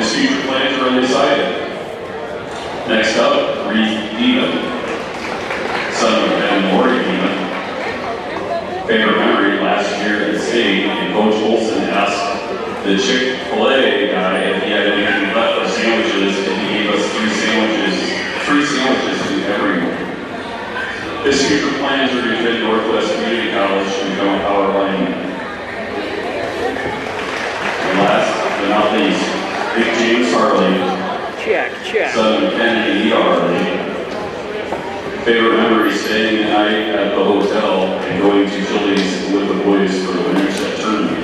His future plans are undecided. Next up, Reed Demon, son of Ben and Lori Demon. Favorite memory last year at state, and Coach Olson asked the Chick-fil-A guy if he had anything left for sandwiches, and he gave us free sandwiches to everyone. His future plans are to attend Northwest Community College and become a power lineman. And last but not least, Big James Harley, son of Kennedy E. Harley. Favorite memory, staying the night at the hotel and going to Chili's with the boys for the Winterset tournament.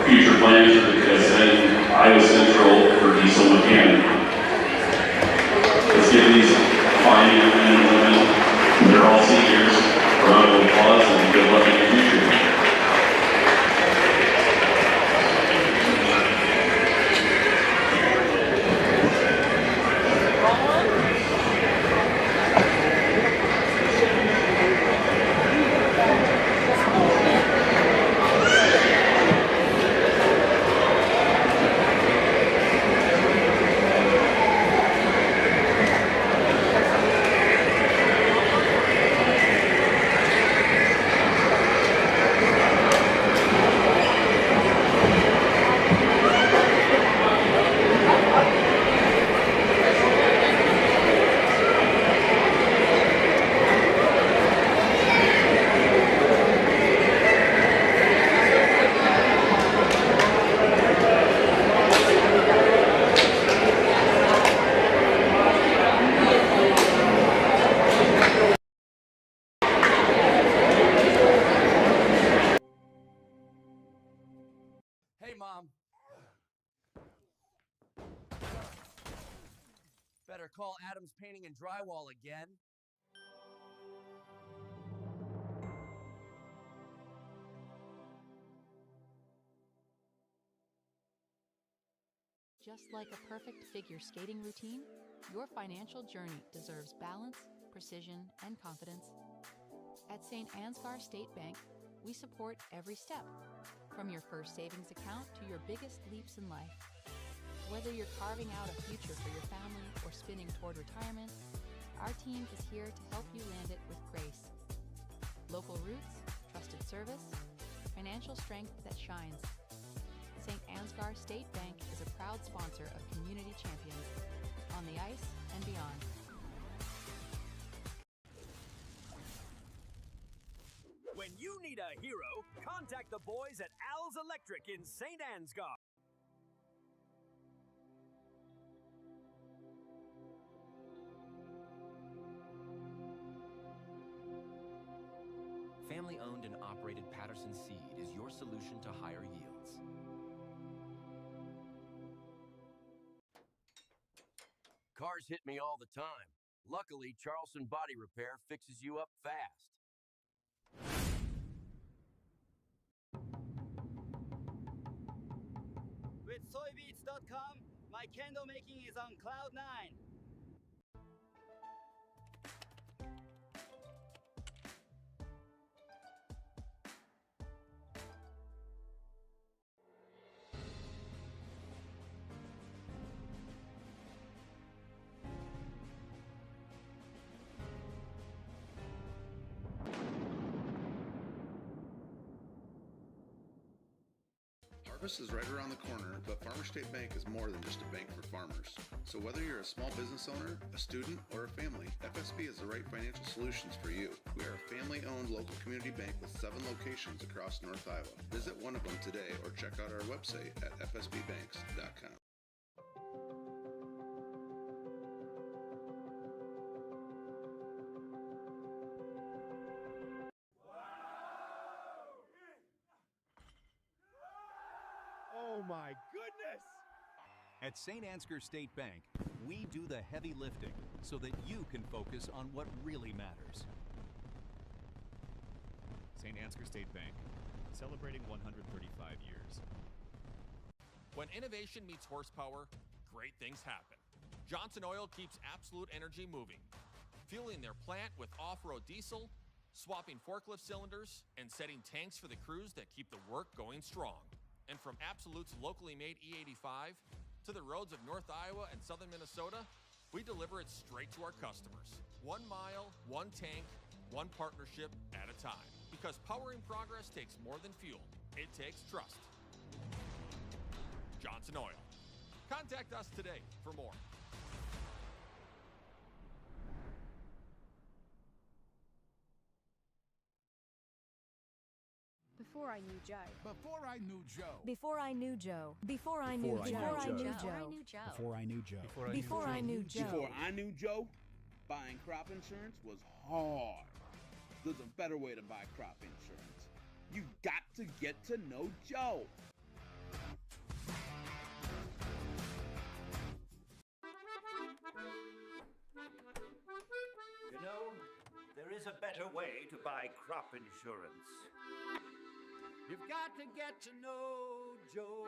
Future plans are to attend Iowa Central for diesel mechanic. Let's give these fine young men and women, they're all seniors, a round of applause and good luck in the future. Hey, Mom. Better call Adams Painting and Drywall again. Just like a perfect figure skating routine, your financial journey deserves balance, precision, and confidence. At St. Ansgar State Bank, we support every step, from your first savings account to your biggest leaps in life. Whether you're carving out a future for your family or spinning toward retirement, our team is here to help you land it with grace. Local roots, trusted service, financial strength that shines. St. Ansgar State Bank is a proud sponsor of Community Champions, on the ice and beyond. When you need a hero, contact the boys at Al's Electric in St. Ansgar. Family-owned and operated Patterson Seed is your solution to higher yields. Cars hit me all the time. Luckily, Charleston Body Repair fixes you up fast. With soybeats.com, my candle making is on cloud 9. Harvest is right around the corner, but Farmer State Bank is more than just a bank for farmers. So whether you're a small business owner, a student, or a family, FSB is the right financial solutions for you. We are a family-owned local community bank with 7 locations across North Iowa. Visit one of them today or check out our website at fsbbanks.com. Oh my goodness! At St. Ansgar State Bank, we do the heavy lifting so that you can focus on what really matters. St. Ansgar State Bank, celebrating 135 years. When innovation meets horsepower, great things happen. Johnson Oil keeps Absolute Energy moving, fueling their plant with off-road diesel, swapping forklift cylinders, and setting tanks for the crews that keep the work going strong. And from Absolute's locally made E85 to the roads of North Iowa and southern Minnesota, we deliver it straight to our customers. 1 mile, 1 tank, 1 partnership at a time. Because powering progress takes more than fuel. It takes trust. Johnson Oil. Contact us today for more. Before I knew Joe. Before I knew Joe. Before I knew Joe. Before I knew Joe. Before I knew Joe. Before I knew Joe. Before I knew Joe. Before I knew Joe, buying crop insurance was hard. There's a better way to buy crop insurance. You got to get to know Joe. You know, there is a better way to buy crop insurance. You've got to get to know Joe.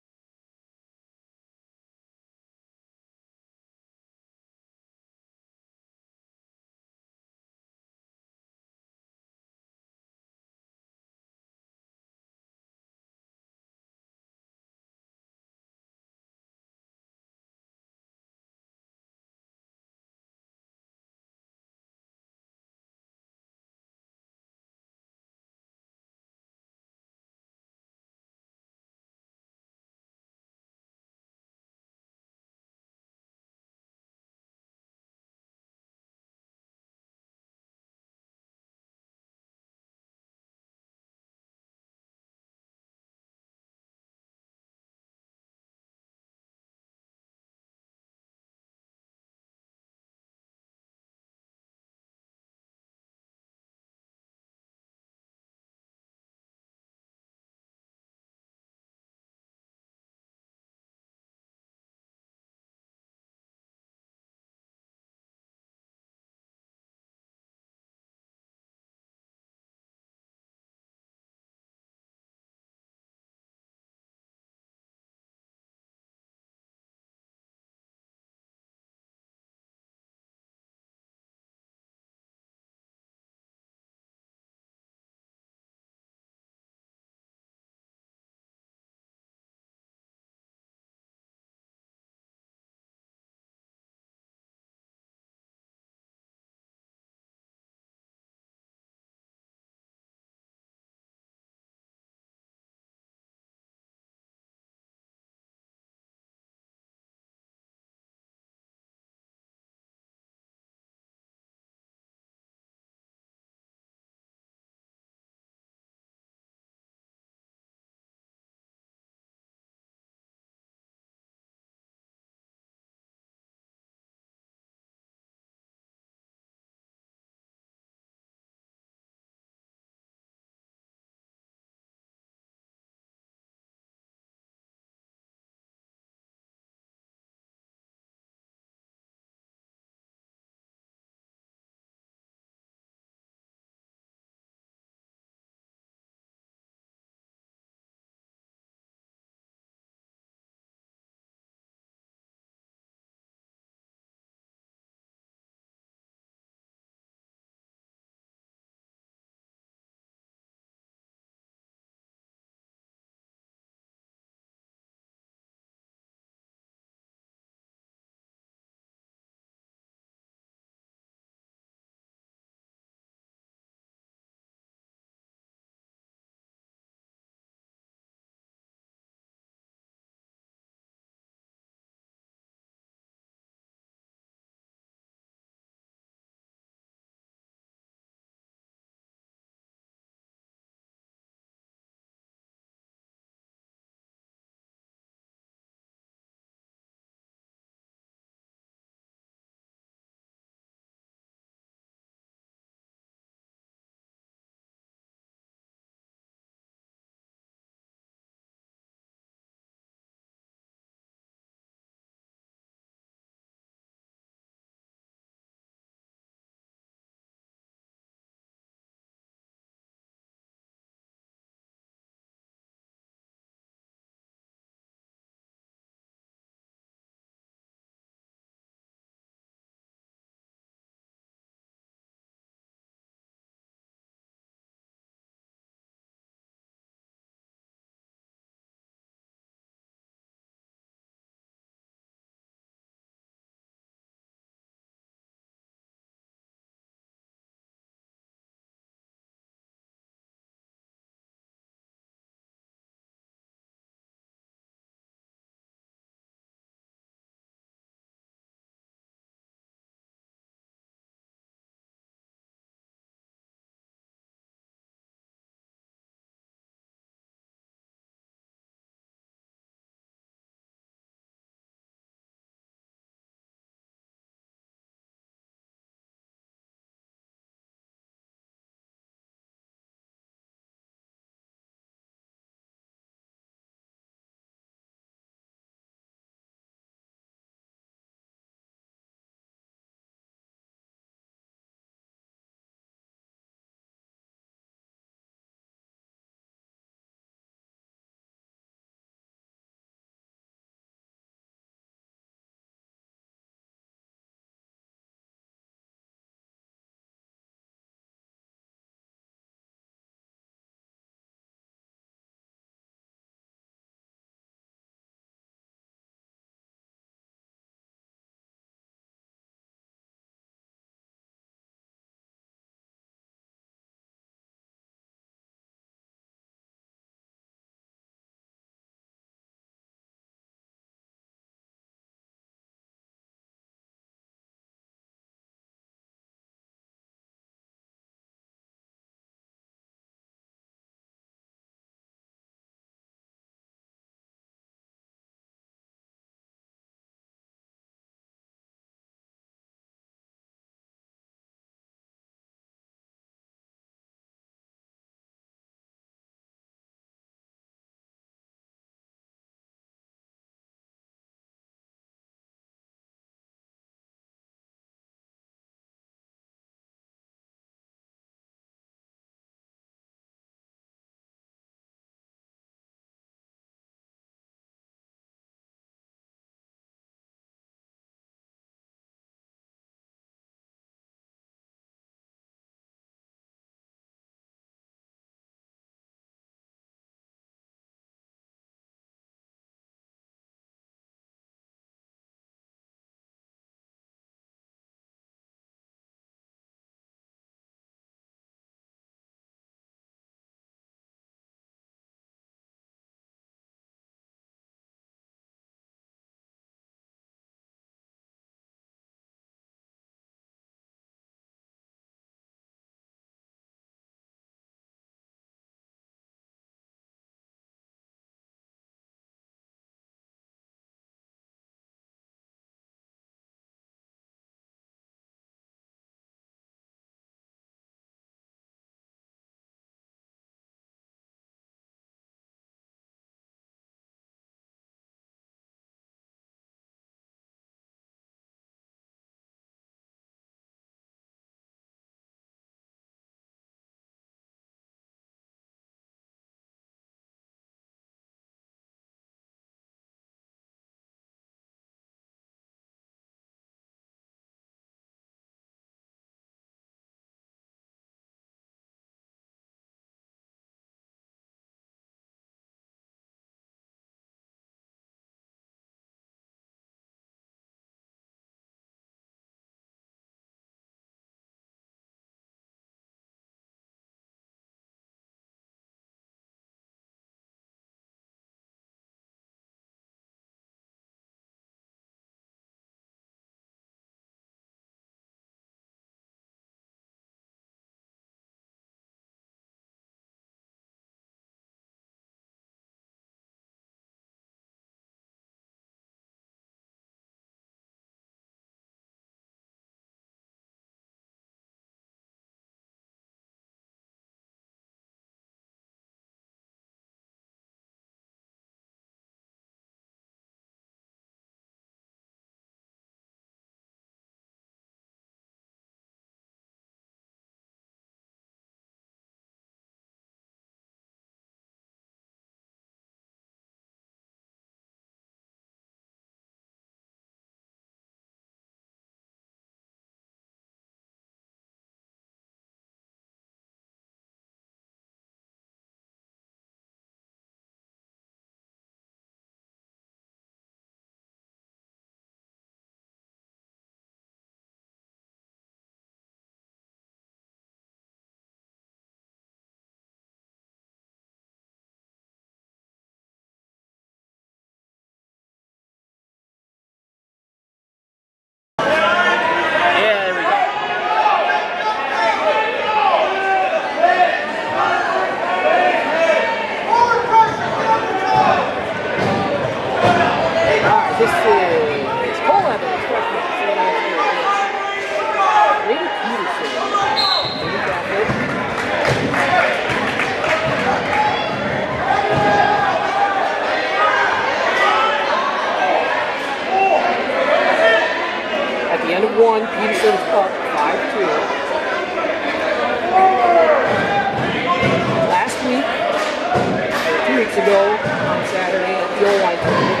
weeks ago on Saturday at the O-line tournament,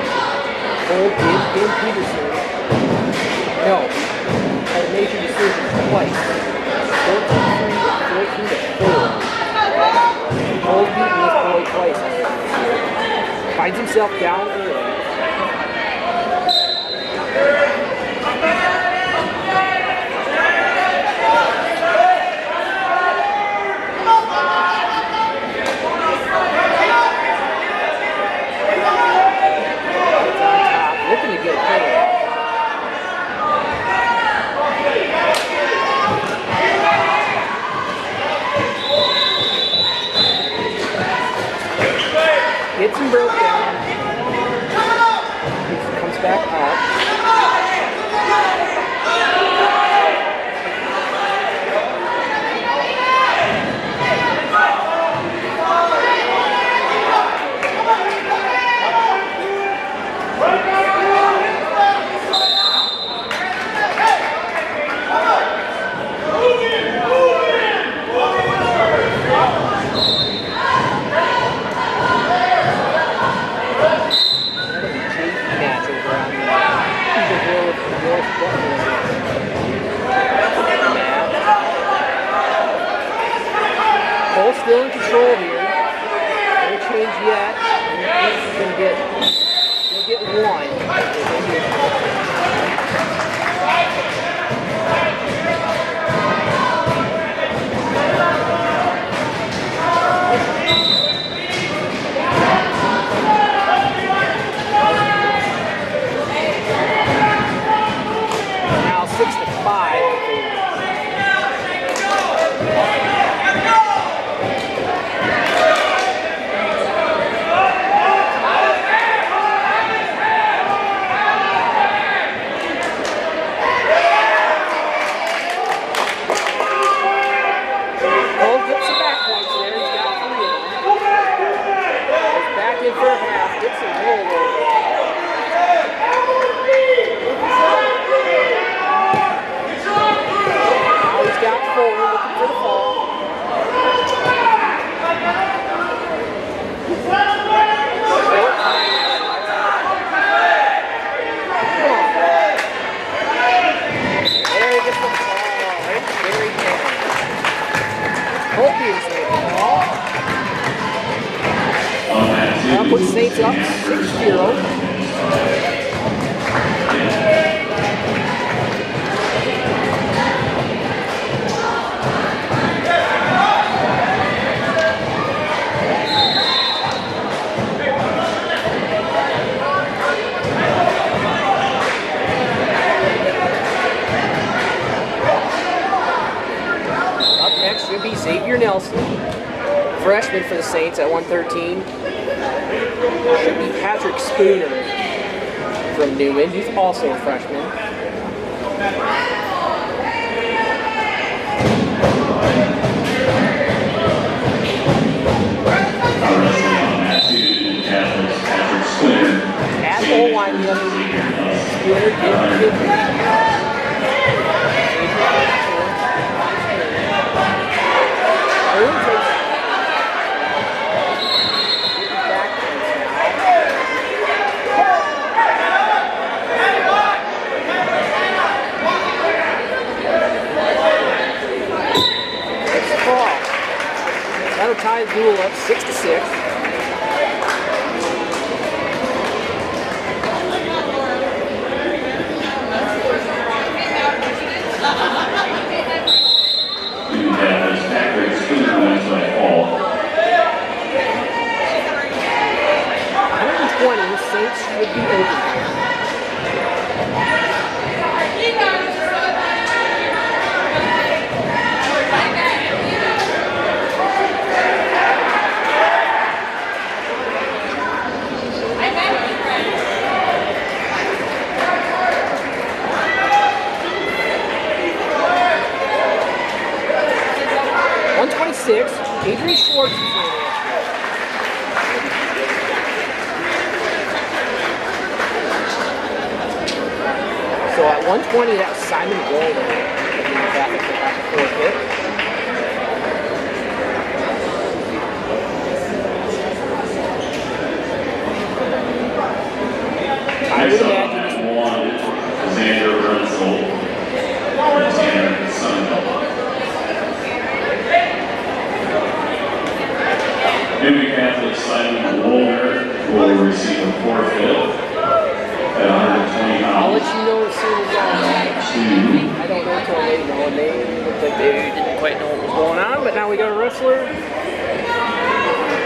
old Jim Peterson, no, had a major decision twice, 14-4. Old beating this boy twice already. Finds himself down early. Looking to get a play. Gets him broke down. Comes back up. Cole's still in control here. No change yet. He's gonna get one. Now 6-5. Puts Saints up 6-0. Up next should be Xavier Nelson, freshman for the Saints at 113. Should be Patrick Spooner from Newman. He's also a freshman. At O-line the other week, Spooner did that'll tie the duel up 6-6. Patrick Spooner wins by fall. 120, Saints should be open. Adrian Schwartz is in there. So at 120, that was Simon Golden. Back to forfeit. Fourthly, Simon Wolner will receive a forfeit at 120 pounds. I'll let you know as soon as I don't know until they know, and they looked like they didn't quite know what was going on, but now we got a wrestler.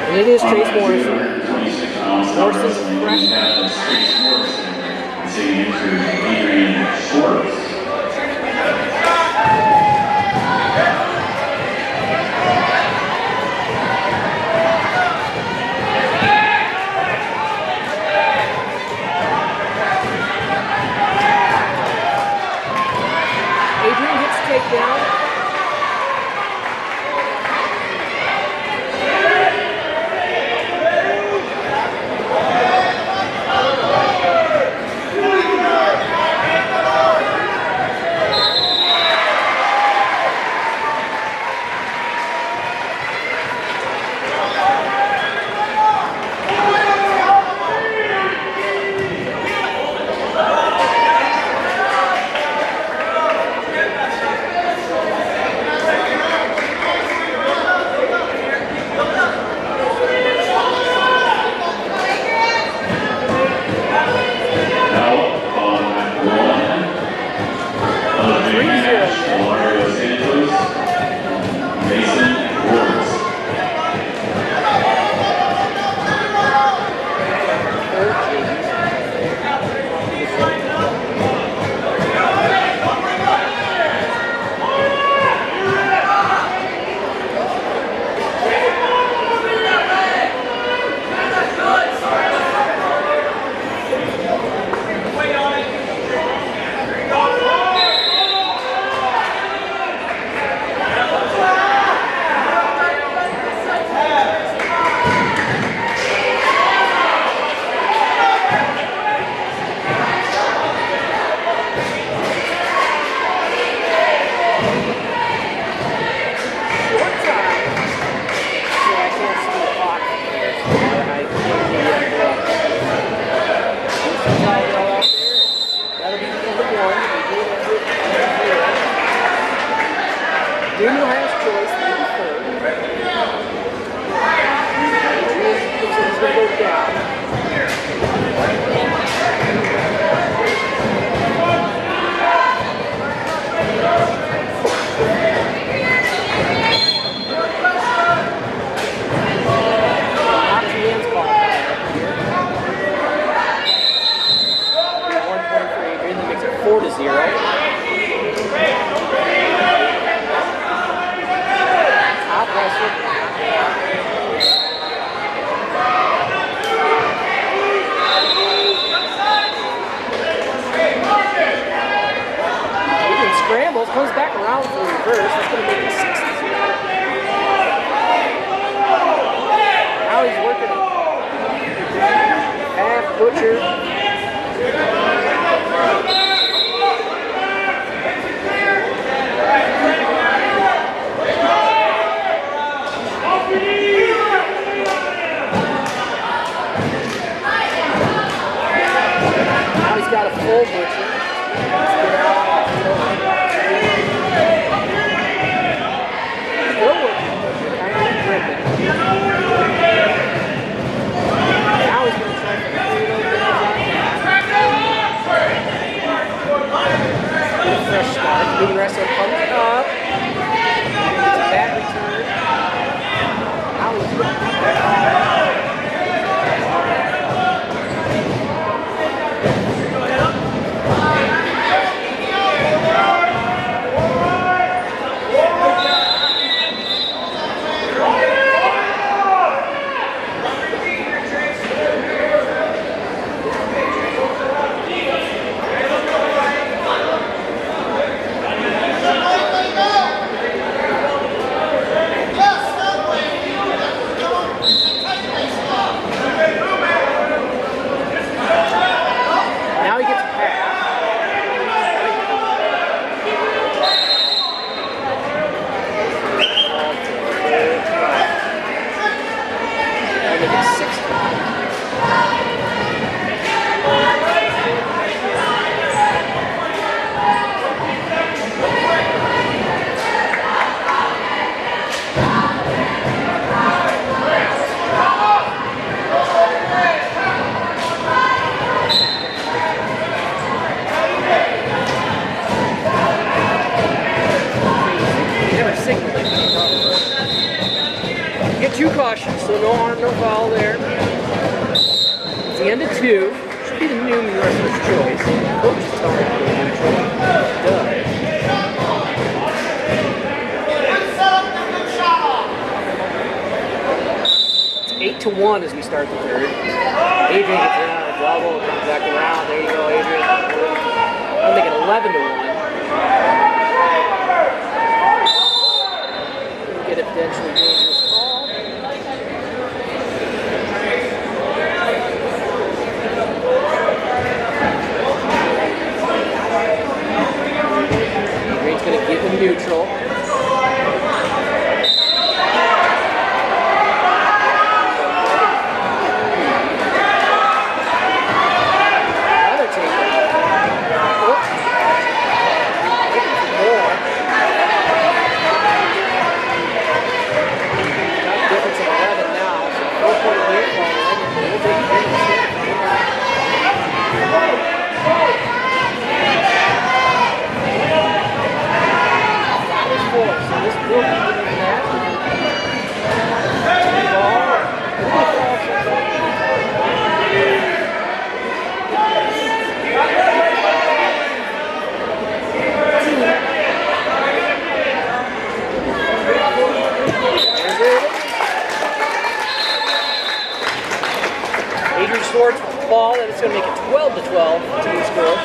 And it is Chase Morrison. Morrison's a freshman. Sitting into Adrian Schwartz. Adrian gets a takedown. Comes back around for reverse. That's going to make it 6-0. Now he's working half butcher. Now he's got a full butcher. Fresh start. New wrestler comes up. It's a bad return. on, no foul there. It's the end of 2. Should be the Newman wrestler's choice. Coach is telling him to be neutral. Does. It's 8-1 as we start the 3rd. Adrian gets it on a double, comes back around. There you go, Adrian. I'm thinking 11-1. Get a potentially dangerous call. Green's going to give him neutral. Another takeout. More. Difference of 11 now. 4-point lead for so this will be in that. Adrian Schwartz with the ball, and it's going to make it 12-12 team score.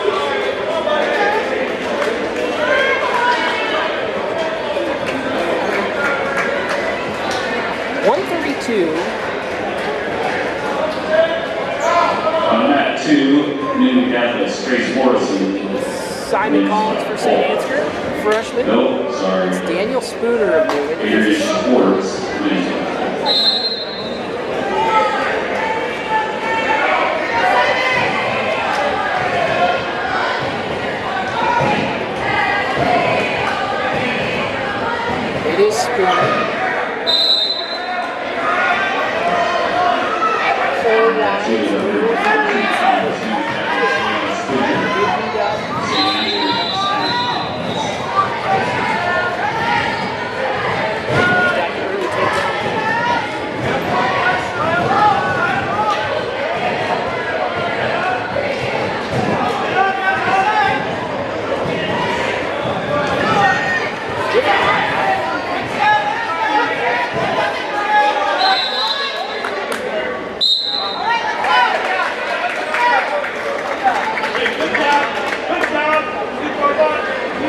On mat 2, Newman Catholic's Trace Morrison. Simon Collins for St. Ansgar, freshman. Nope, sorry. It's Daniel Spooner of Newman. Adrian Schwartz. It is Spooner.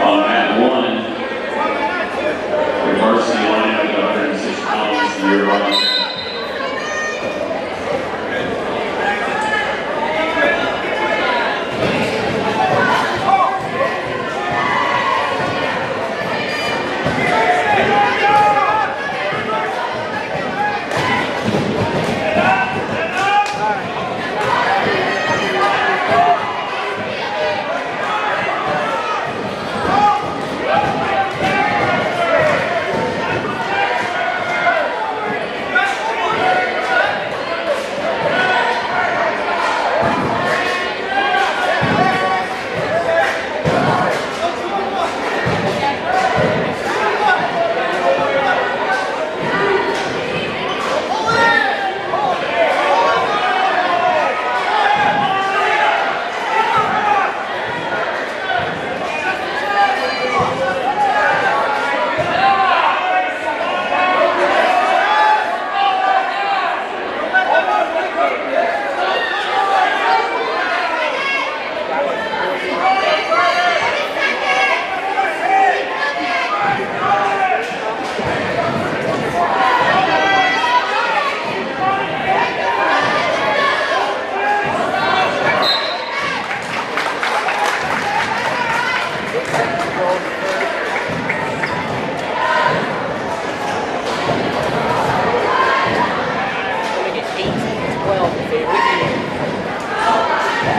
On mat 1, the varsity lineup got 106 pounds the year on.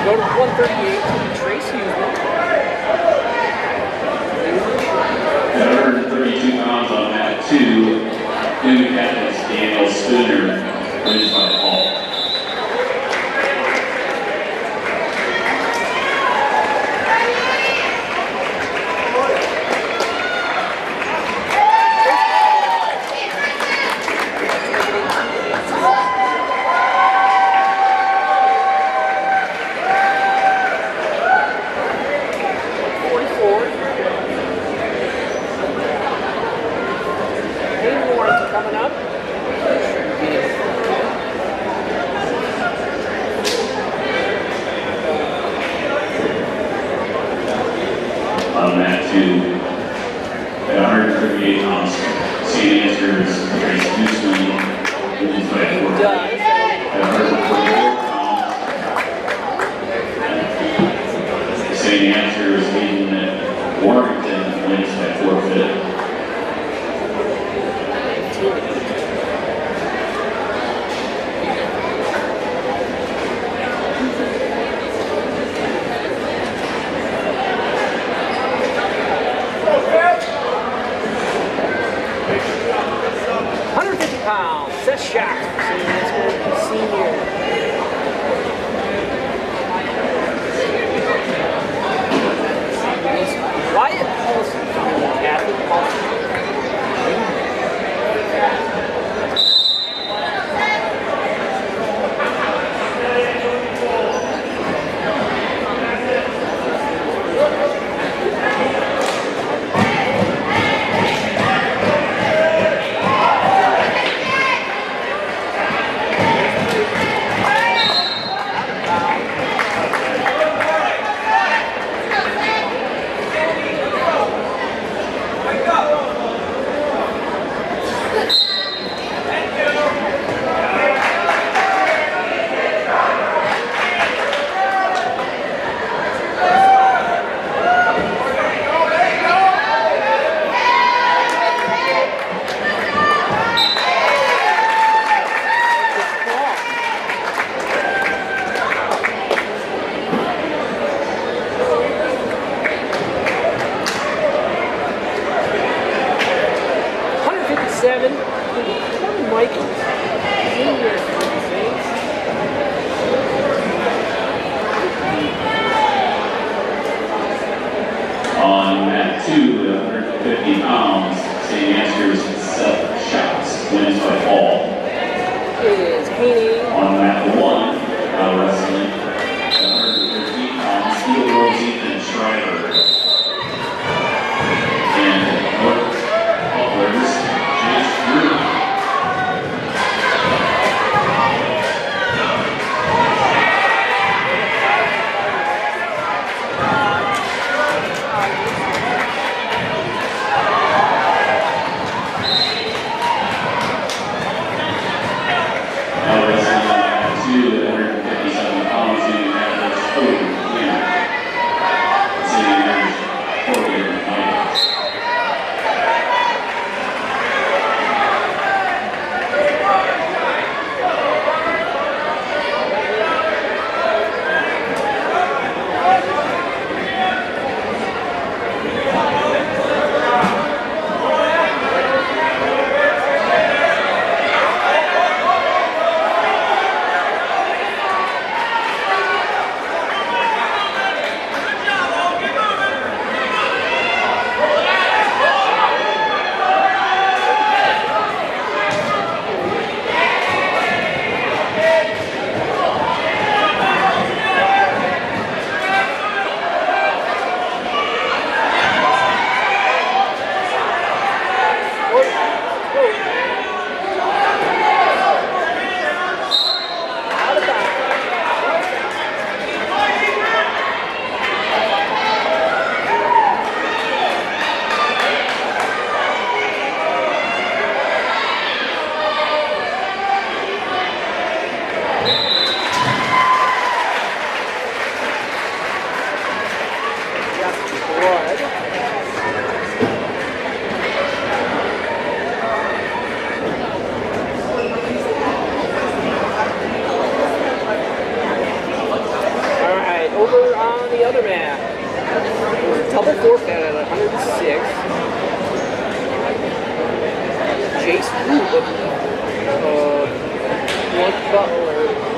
Go to 138, Trace Hughesman. 132 pounds on mat 2, Newman Catholic's Daniel Spooner wins by Paul.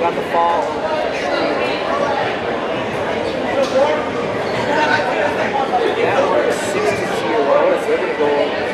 got the fall. That one is 6-0. It's Liberty goal.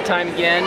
time again.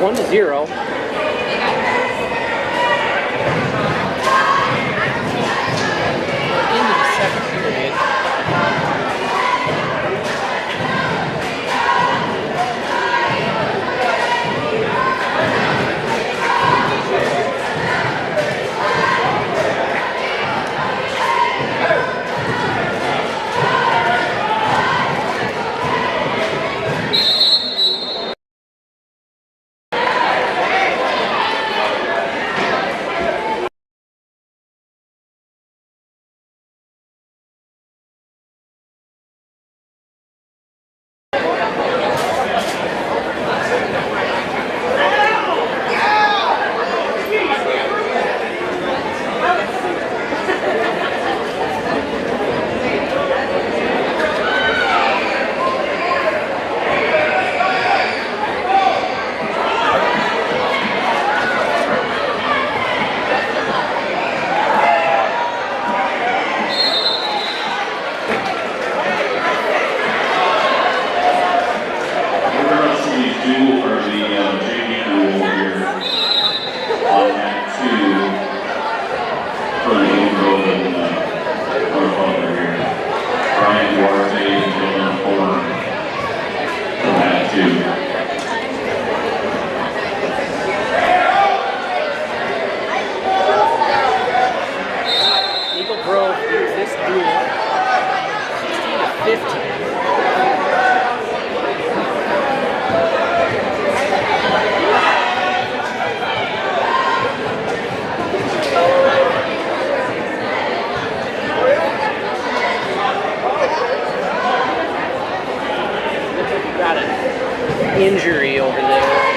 1-0. Into the second period. Eagle Grove leads this duel 16-15. Got an injury over there.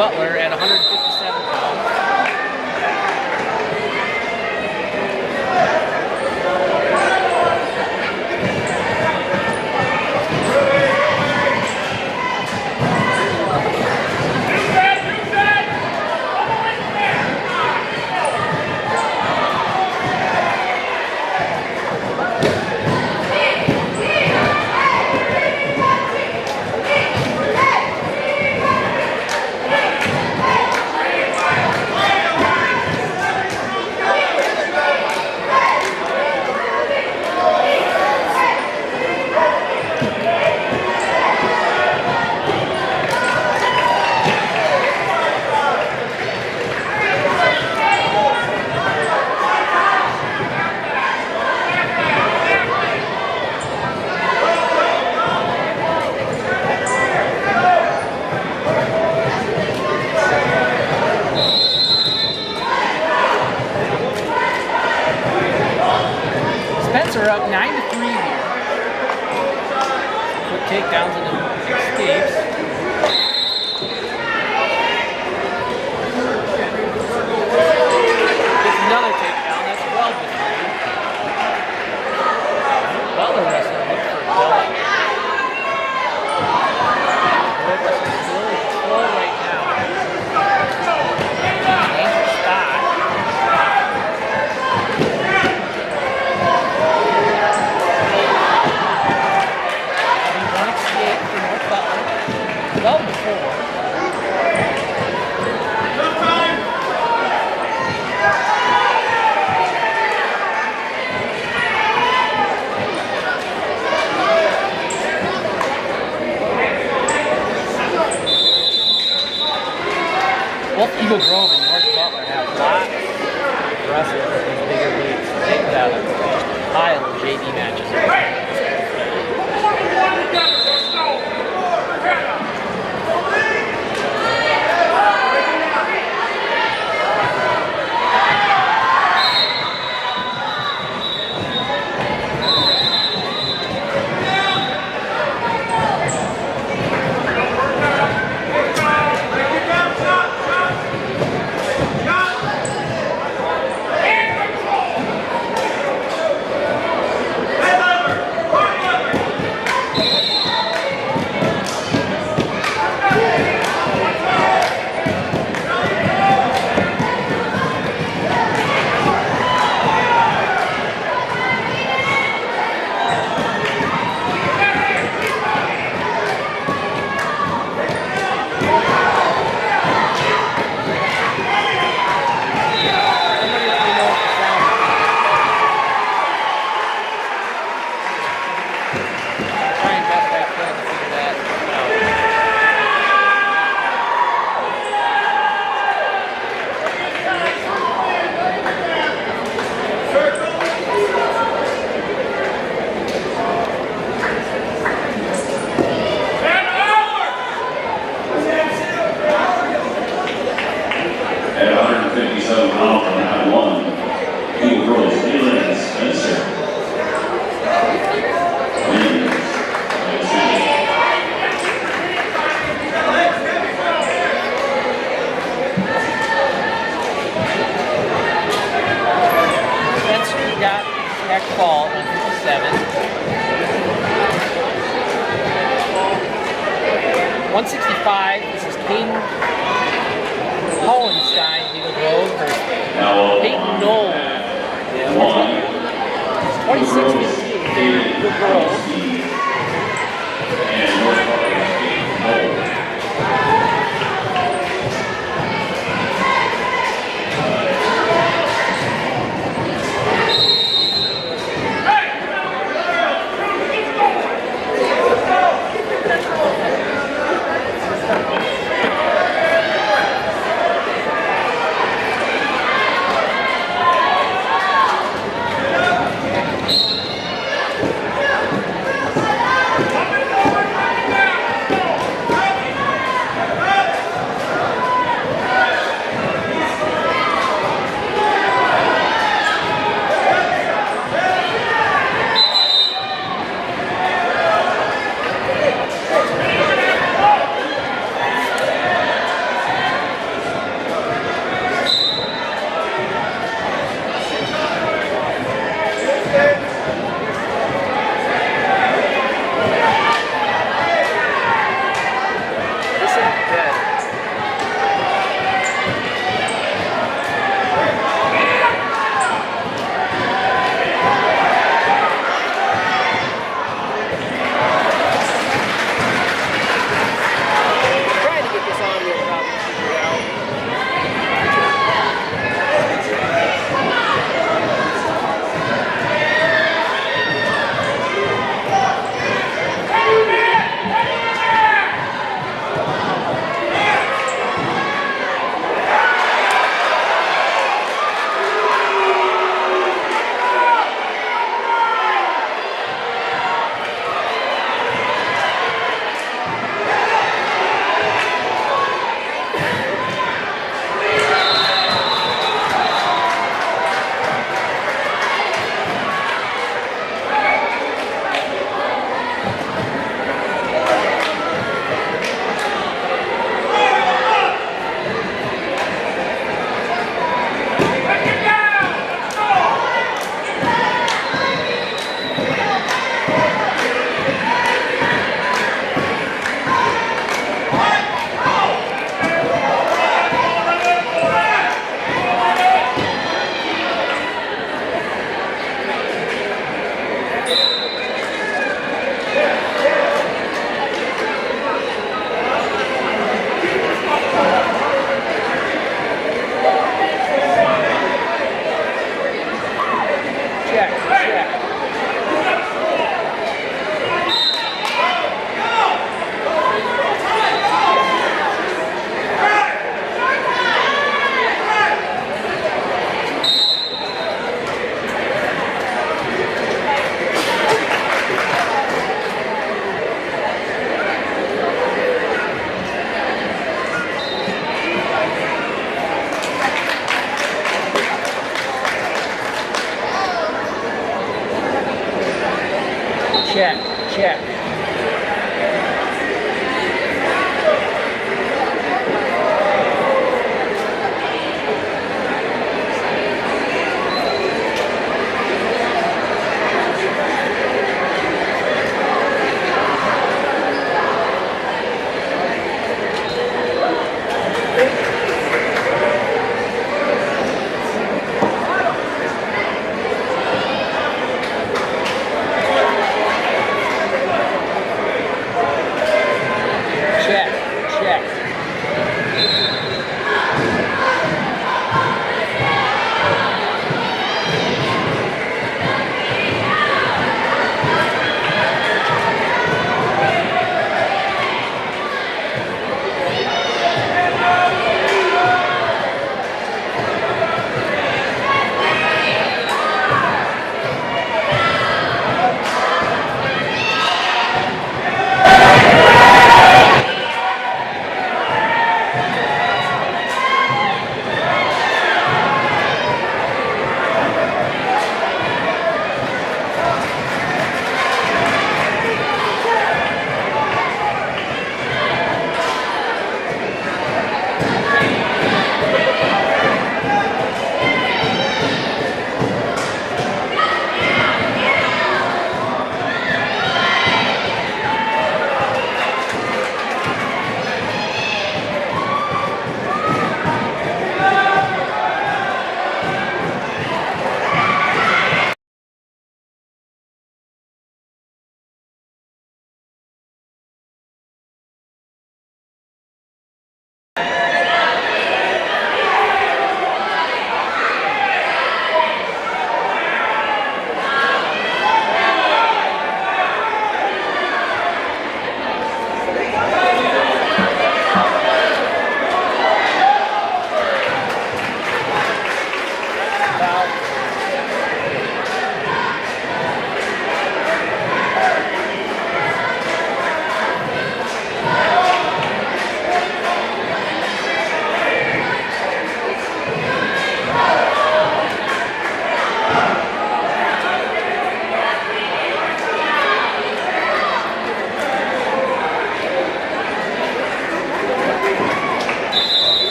Butler at 157 pounds. Spencer up 9-3 here. Quick takedowns and escapes. Gets another takedown. That's 12-3. Butler wrestler looks for a double. Lucas is really slow right now. Dangerous spot. Well before. Both Eagle Grove and North Butler have lots of wrestlers in these bigger leagues. They've got a pile of JV matches. Fall 157. 165. This is Caden Hollenstein, Eagle Grove versus Peyton Knoll. 26-15, Eagle Grove.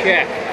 check.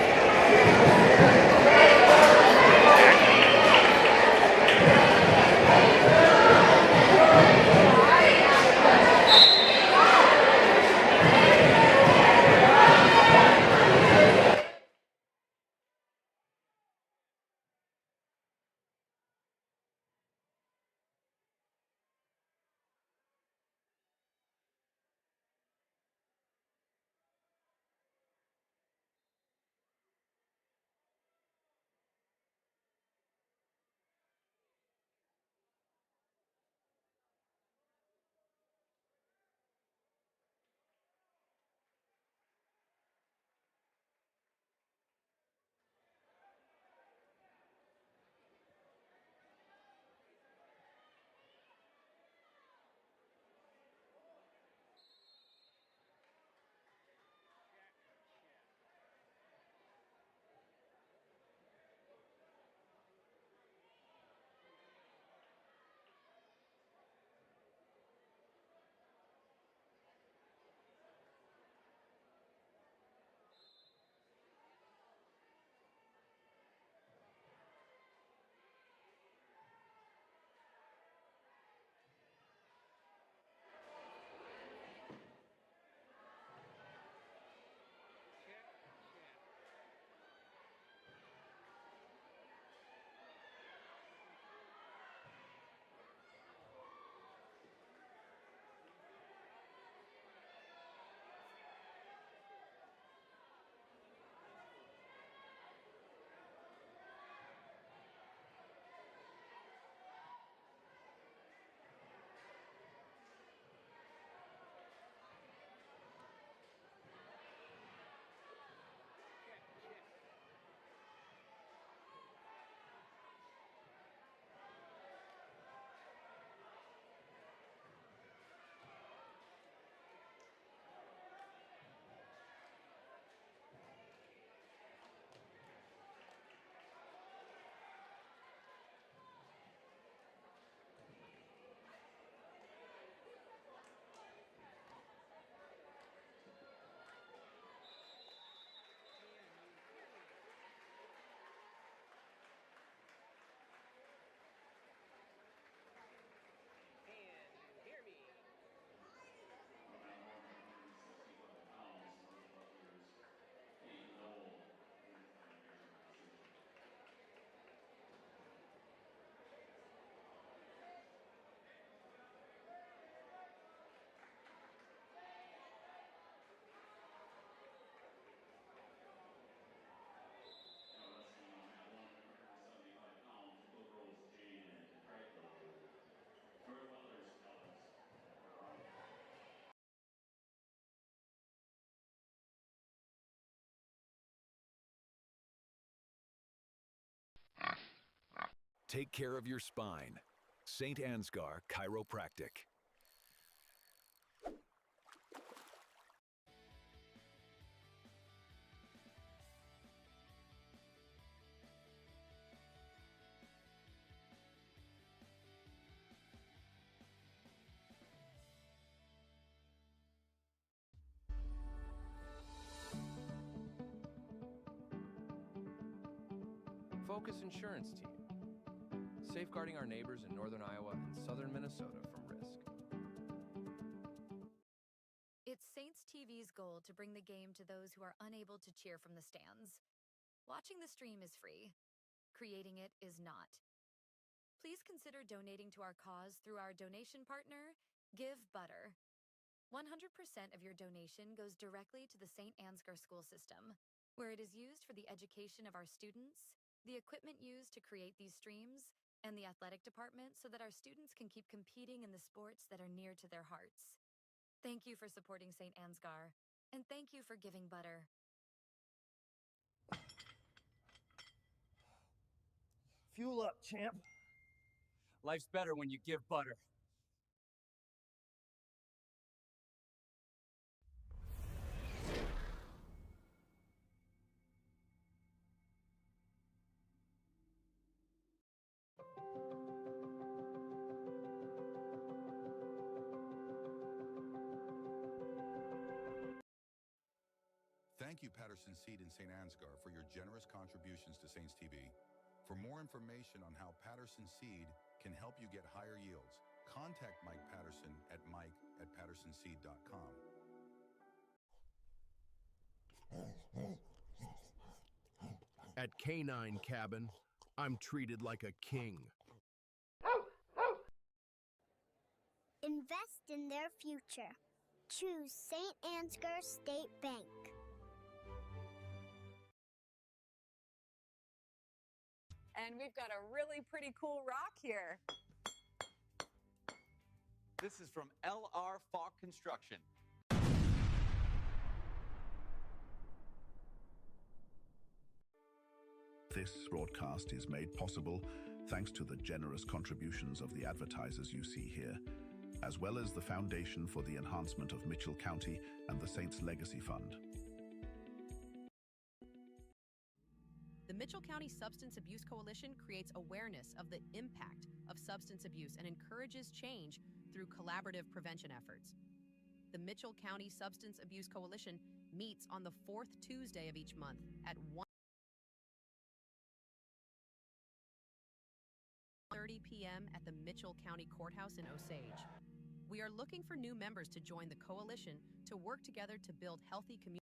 Take care of your spine. St. Ansgar Chiropractic. Focus Insurance Team. Safeguarding our neighbors in northern Iowa and southern Minnesota from risk. It's Saints TV's goal to bring the game to those who are unable to cheer from the stands. Watching the stream is free. Creating it is not. Please consider donating to our cause through our donation partner, Give Butter. 100% of your donation goes directly to the St. Ansgar school system, where it is used for the education of our students, the equipment used to create these streams, and the athletic department so that our students can keep competing in the sports that are near to their hearts. Thank you for supporting St. Ansgar, and thank you for giving butter. Fuel up, champ. Life's better when you give butter. Thank you, Patterson Seed in St. Ansgar, for your generous contributions to Saints TV. For more information on how Patterson Seed can help you get higher yields, contact Mike Patterson at mike@pattersonseed.com. At Canine Cabin, I'm treated like a king. Invest in their future. Choose St. Ansgar State Bank. And we've got a really pretty cool rock here. This is from L.R. Falk Construction. This broadcast is made possible thanks to the generous contributions of the advertisers you see here, as well as the Foundation for the Enhancement of Mitchell County and the Saints Legacy Fund. The Mitchell County Substance Abuse Coalition creates awareness of the impact of substance abuse and encourages change through collaborative prevention efforts. The Mitchell County Substance Abuse Coalition meets on the fourth Tuesday of each month at 1:30 p.m. at the Mitchell County Courthouse in Osage. We are looking for new members to join the coalition to work together to build healthy communities.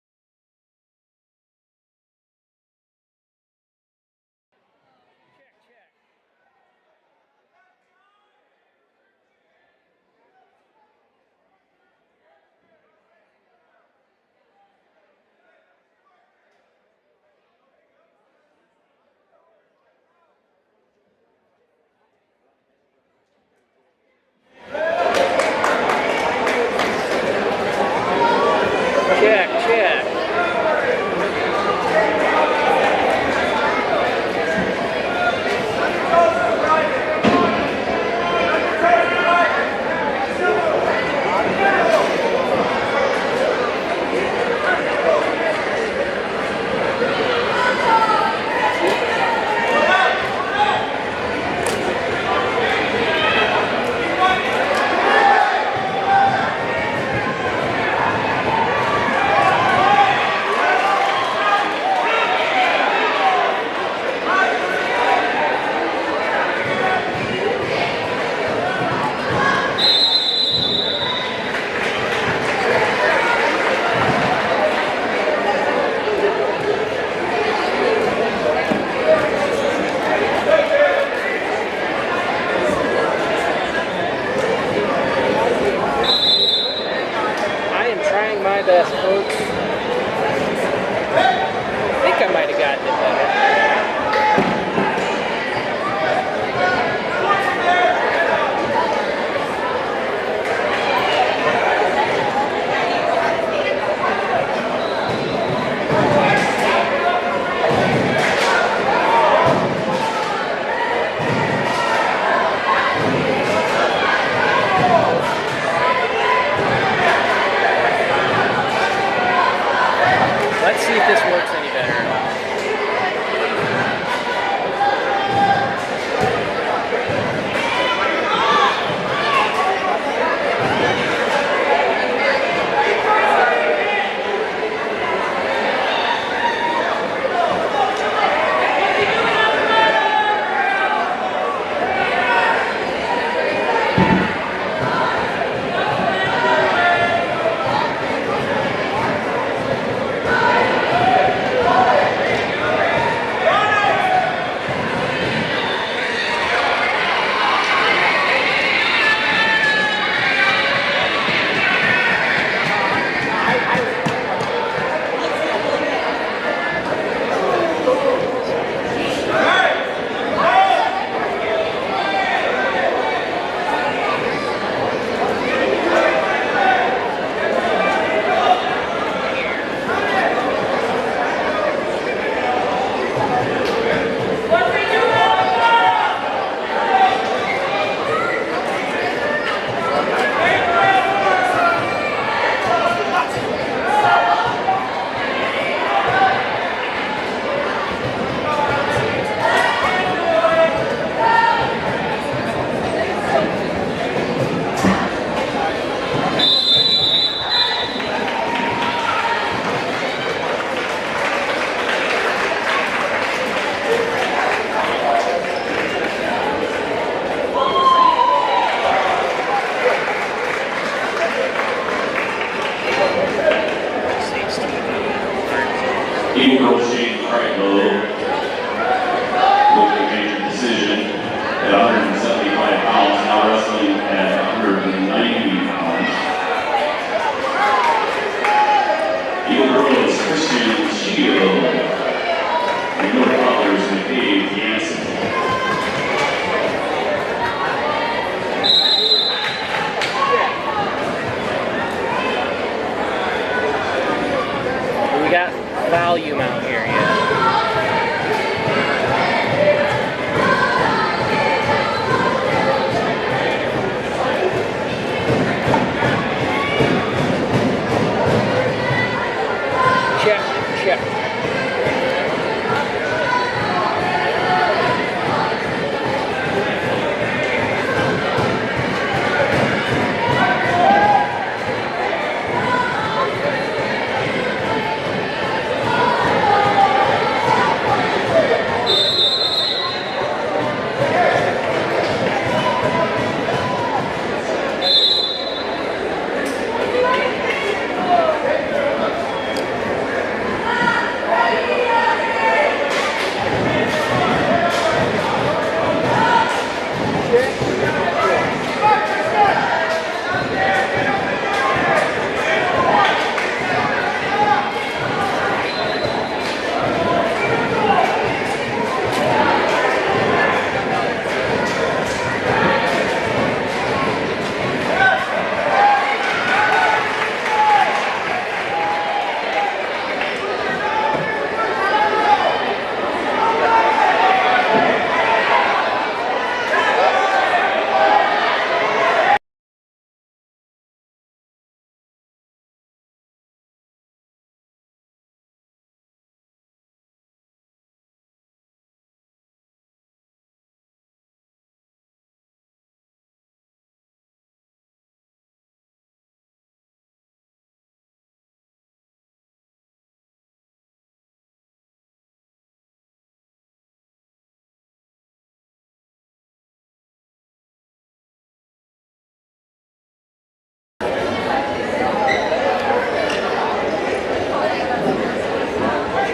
Check.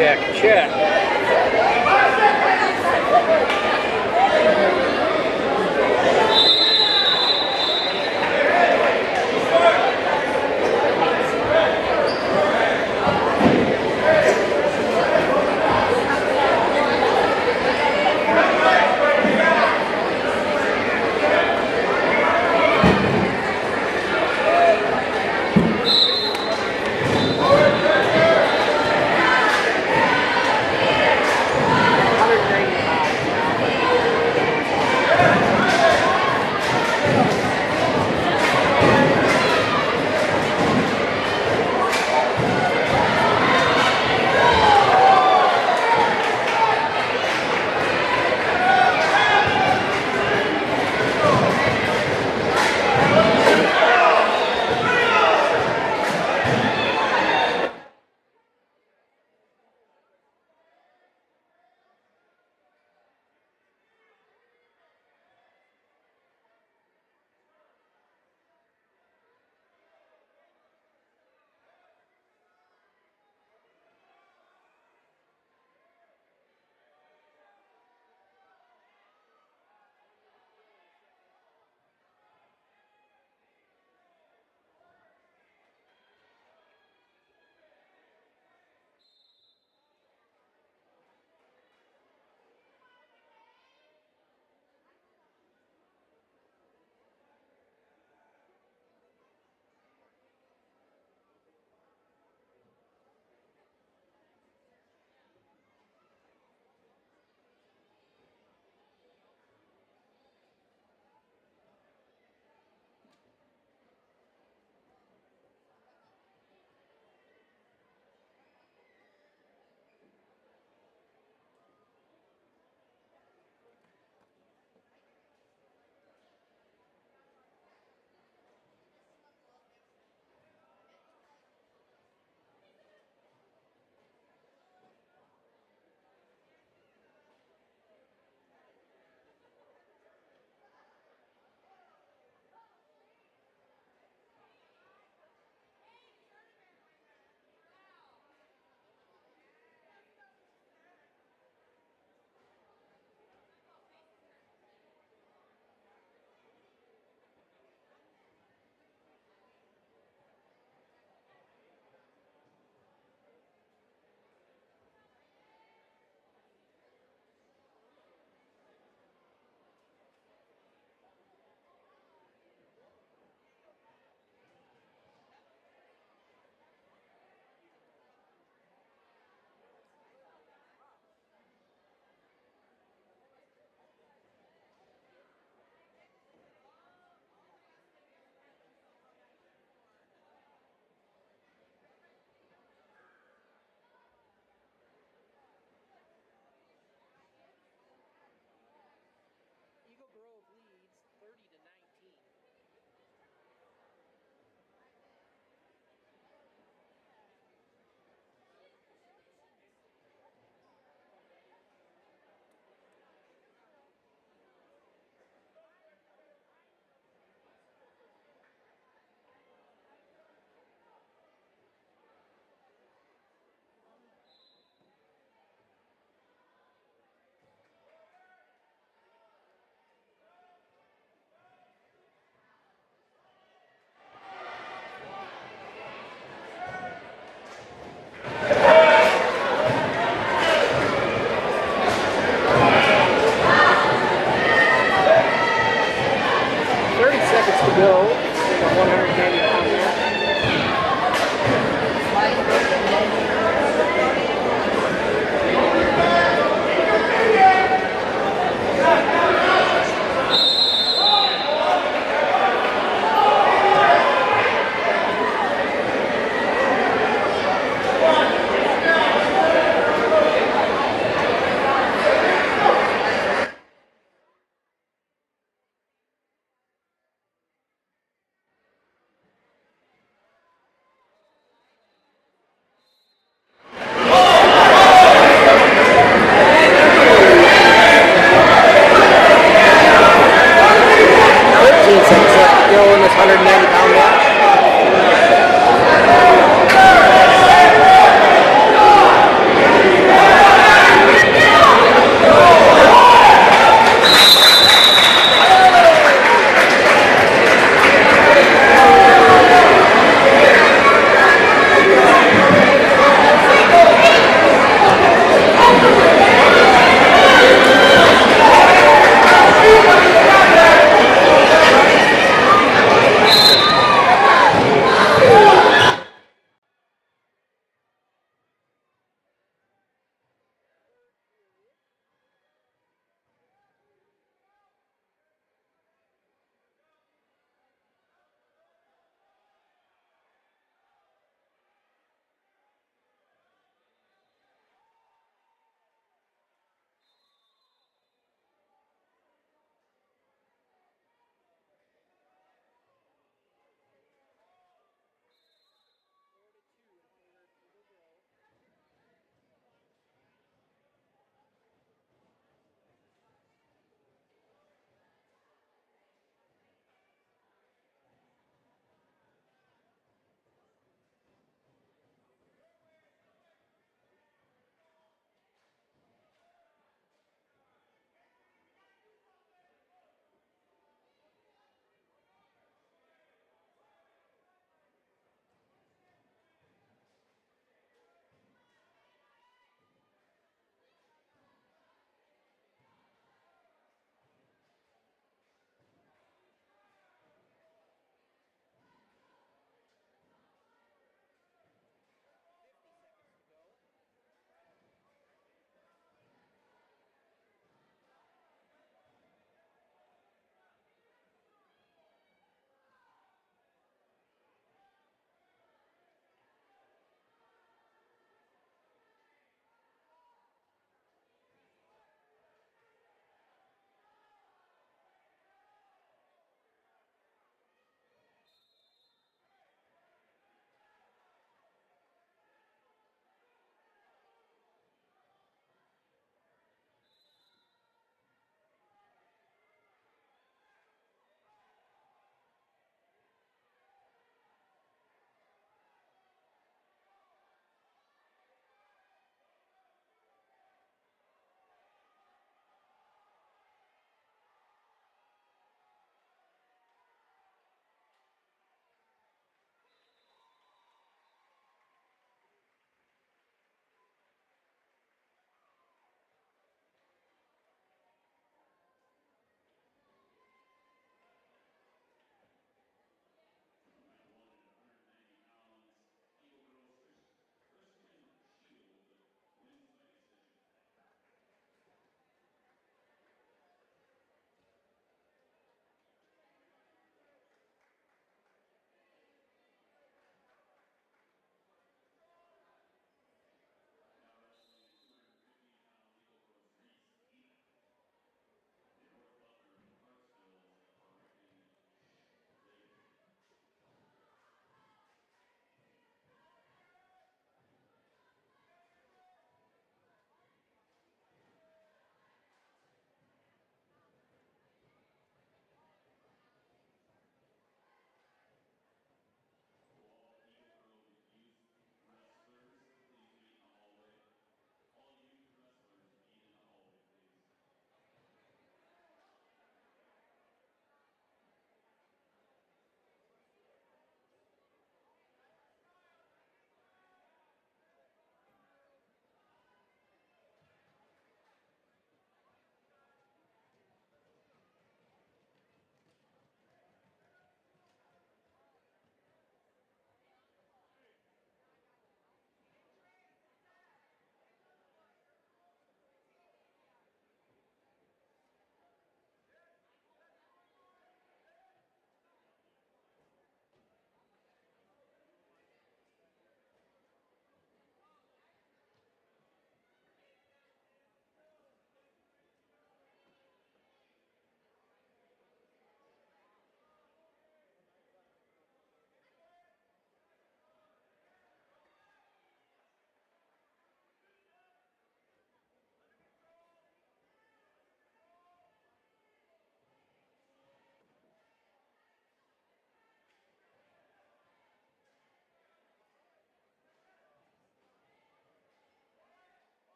Check.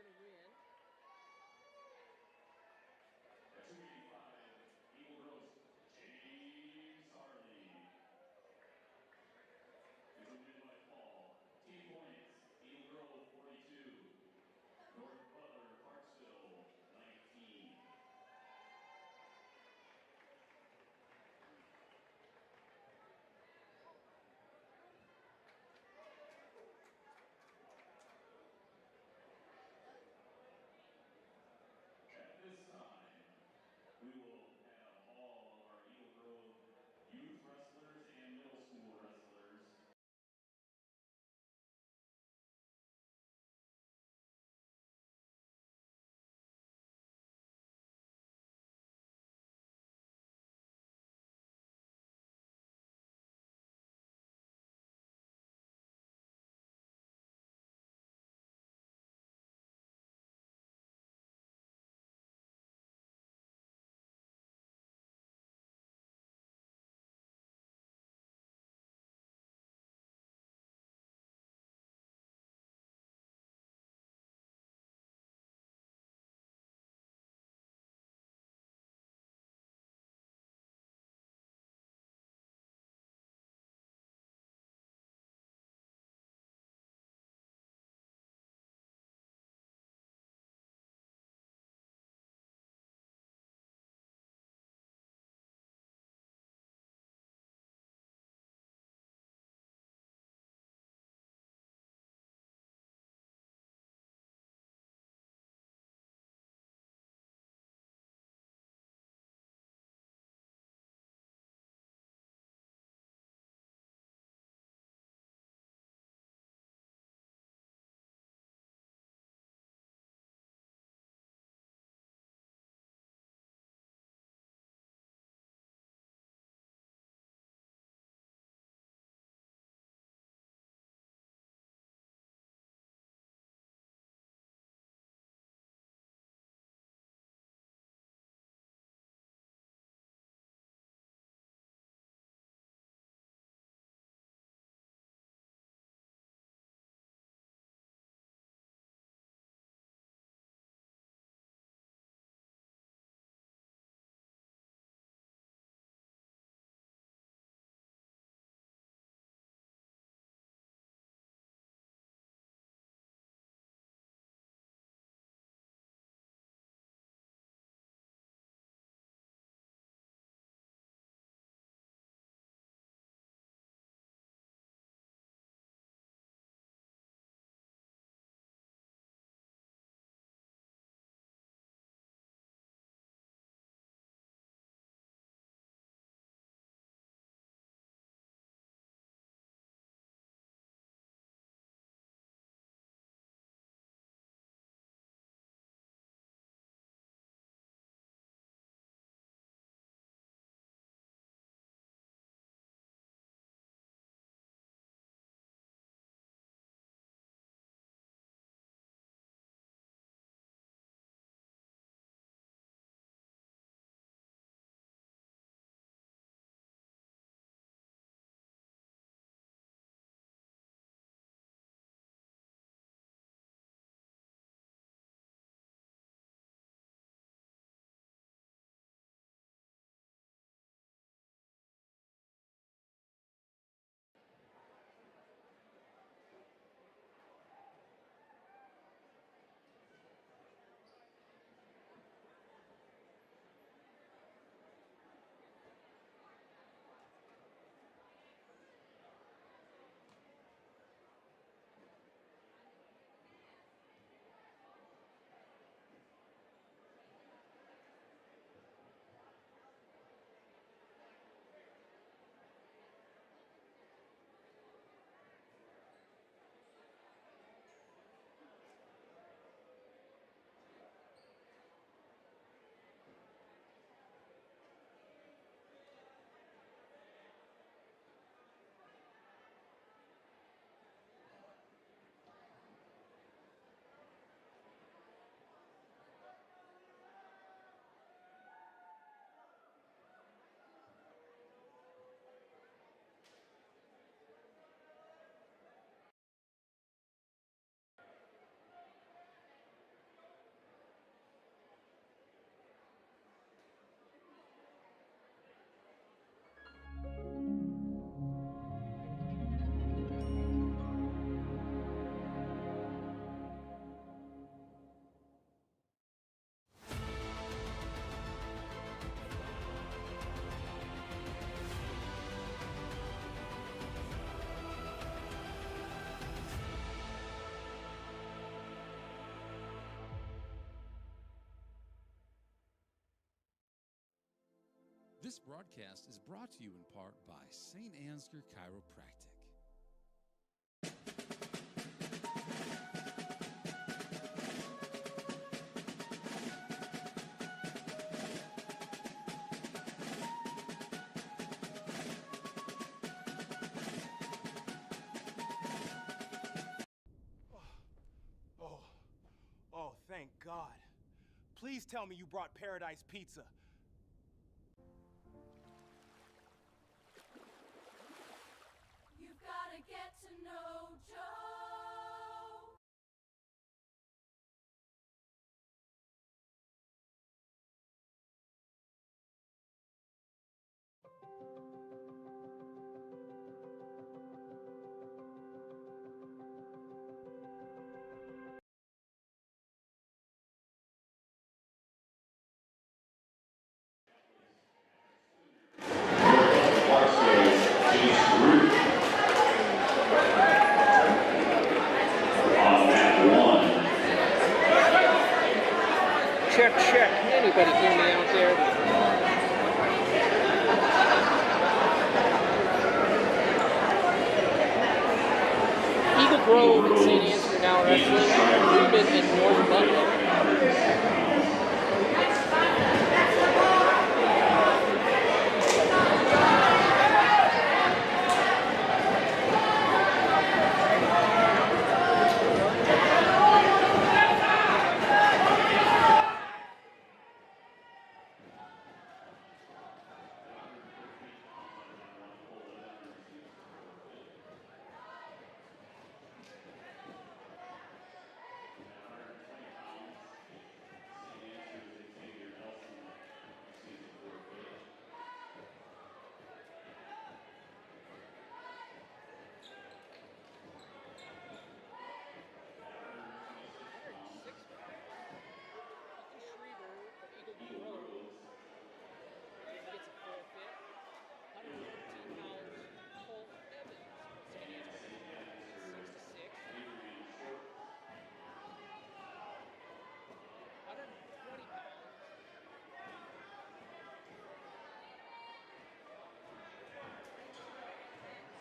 going to win. At 285, Eagle Roast, James Harley. It's a win by fall. Team points, Eagle Grove 42, North Butler, Clarksville 19. This broadcast is brought to you in part by St. Ansgar Chiropractic. Oh, thank God. Please tell me you brought Paradise Pizza. You've got to get to know Joe. Check, check. Can anybody hear me out there? Eagle Grove and St. Ansgar now wrestling. Reuben and North Butler.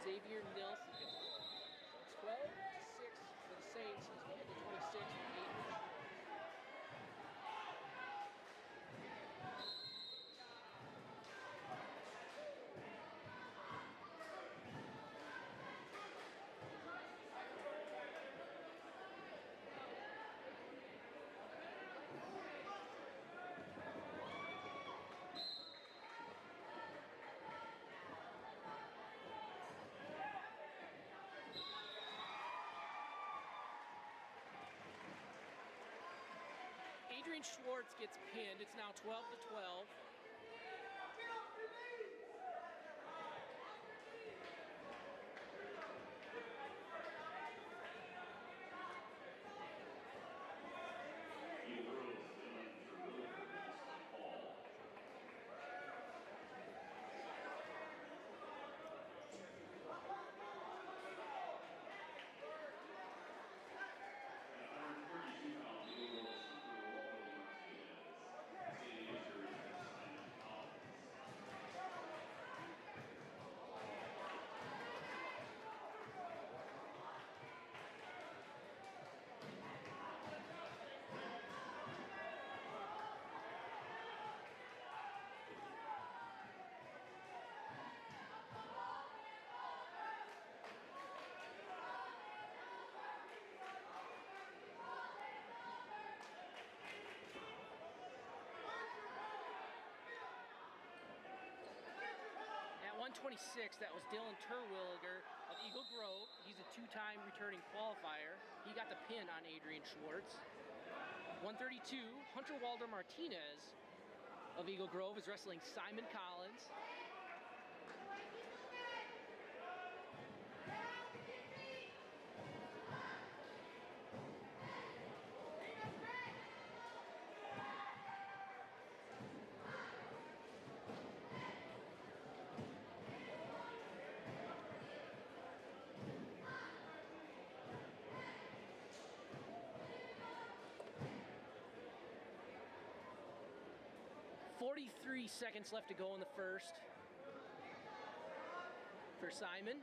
Xavier Nelson gets 12-6 for the Saints. He's going to 26 for Adrian. Adrian Schwartz gets pinned. It's now 12-12. At 126, that was Dylan Terwilliger of Eagle Grove. He's a two-time returning qualifier. He got the pin on Adrian Schwartz. 132, Hunter Walder Martinez of Eagle Grove is wrestling Simon Collins. 43 seconds left to go in the first for Simon.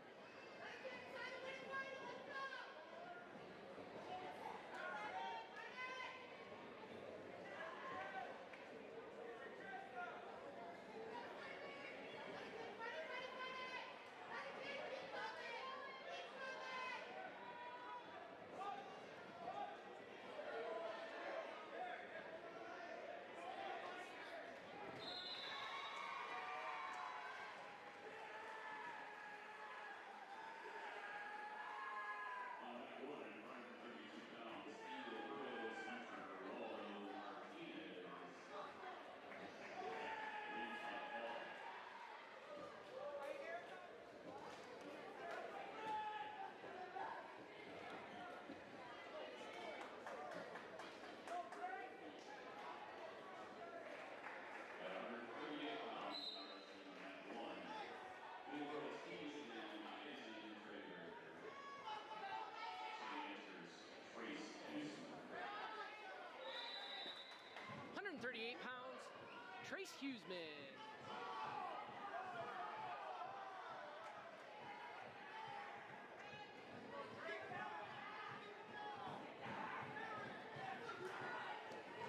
Trace Huseman.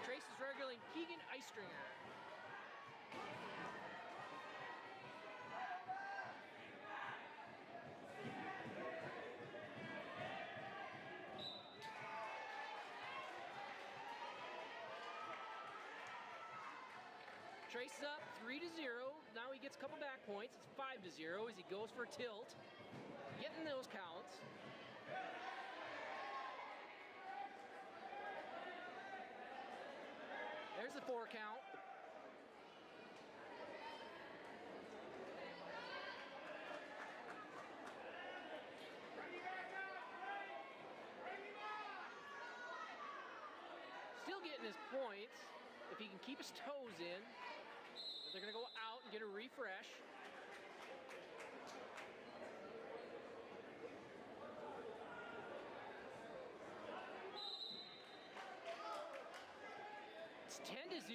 Trace is regularly Keegan Eistringer. Trace is up 3-0. Now he gets a couple back points. It's 5-0 as he goes for a tilt. Getting those counts. There's the 4 count. Still getting his points if he can keep his toes in. They're going to go out and get a refresh. It's 10-0.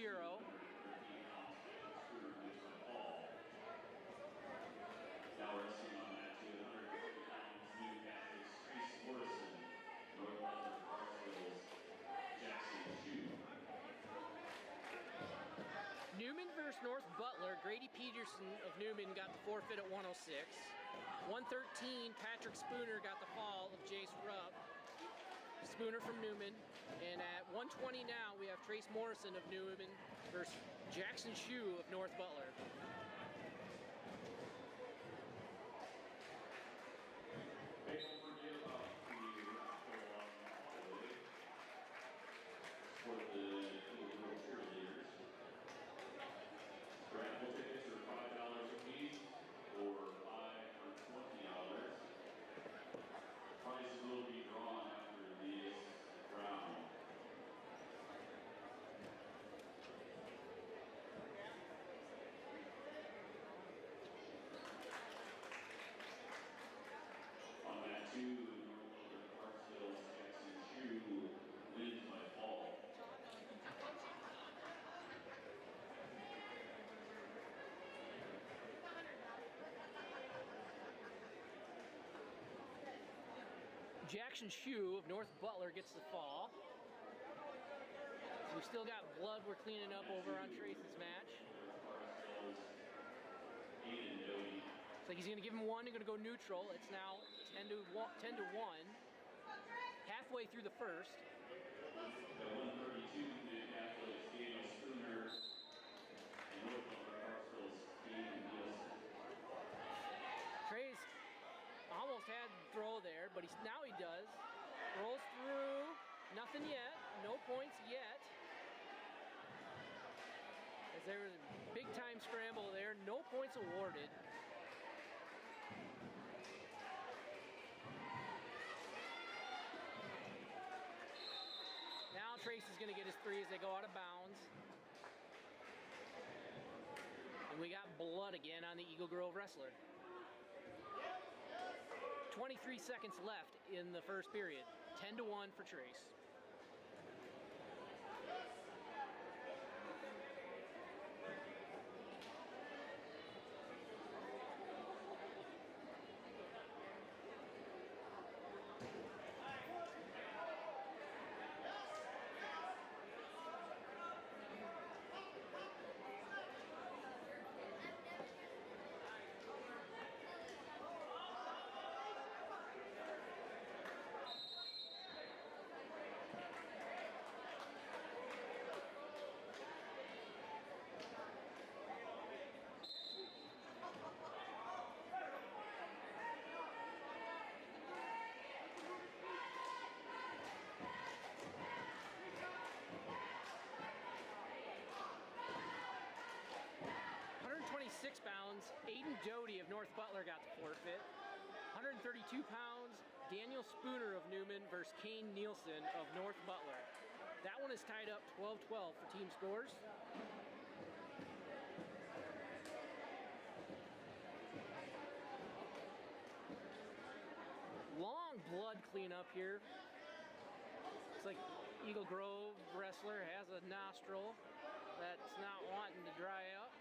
Now wrestling on that 240 pounds, new athletes Trace Morrison, North Butler, Clarksville's Jackson Chu. Newman versus North Butler. Grady Peterson of Newman got the forfeit at 106. 113, Patrick Spooner got the fall of Jace Rupp. Spooner from Newman. And at 120 now, we have Trace Morrison of Newman versus Jackson Chu of North Butler. For the little girl cheerleaders. Raffle tickets are $5 a piece or $5 for $20. Prizes will be drawn after this round. On that 2, North Butler Clarksville's Jackson Chu wins by fall. Jackson Chu of North Butler gets the fall. We still got blood we're cleaning up over on Trace's match. Looks like he's going to give him one. They're going to go neutral. It's now 10-1. Halfway through the first. At 132, the athletes Daniel Spooner and North Butler Clarksville's Ian Nielsen. Trace almost had the throw there, but now he does. Rolls through. Nothing yet. No points yet. As there was a big time scramble there. No points awarded. Now Trace is going to get his 3 as they go out of bounds. And we got blood again on the Eagle Grove wrestler. 23 seconds left in the first period. 10-1 for Trace. pounds, Aiden Doty of North Butler got the forfeit. 132 pounds, Daniel Spooner of Newman versus Kane Nielsen of North Butler. That one is tied up 12-12 for team scores. Long blood cleanup here. Looks like Eagle Grove wrestler has a nostril that's not wanting to dry up.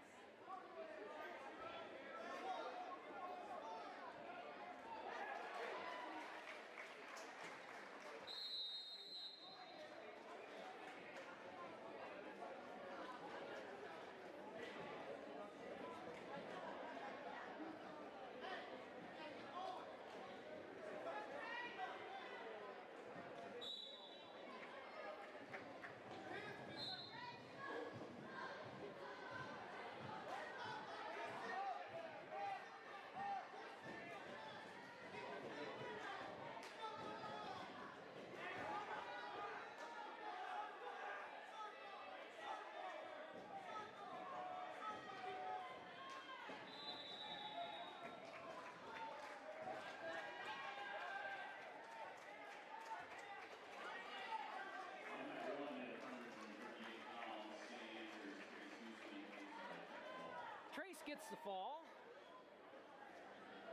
Trace gets the fall.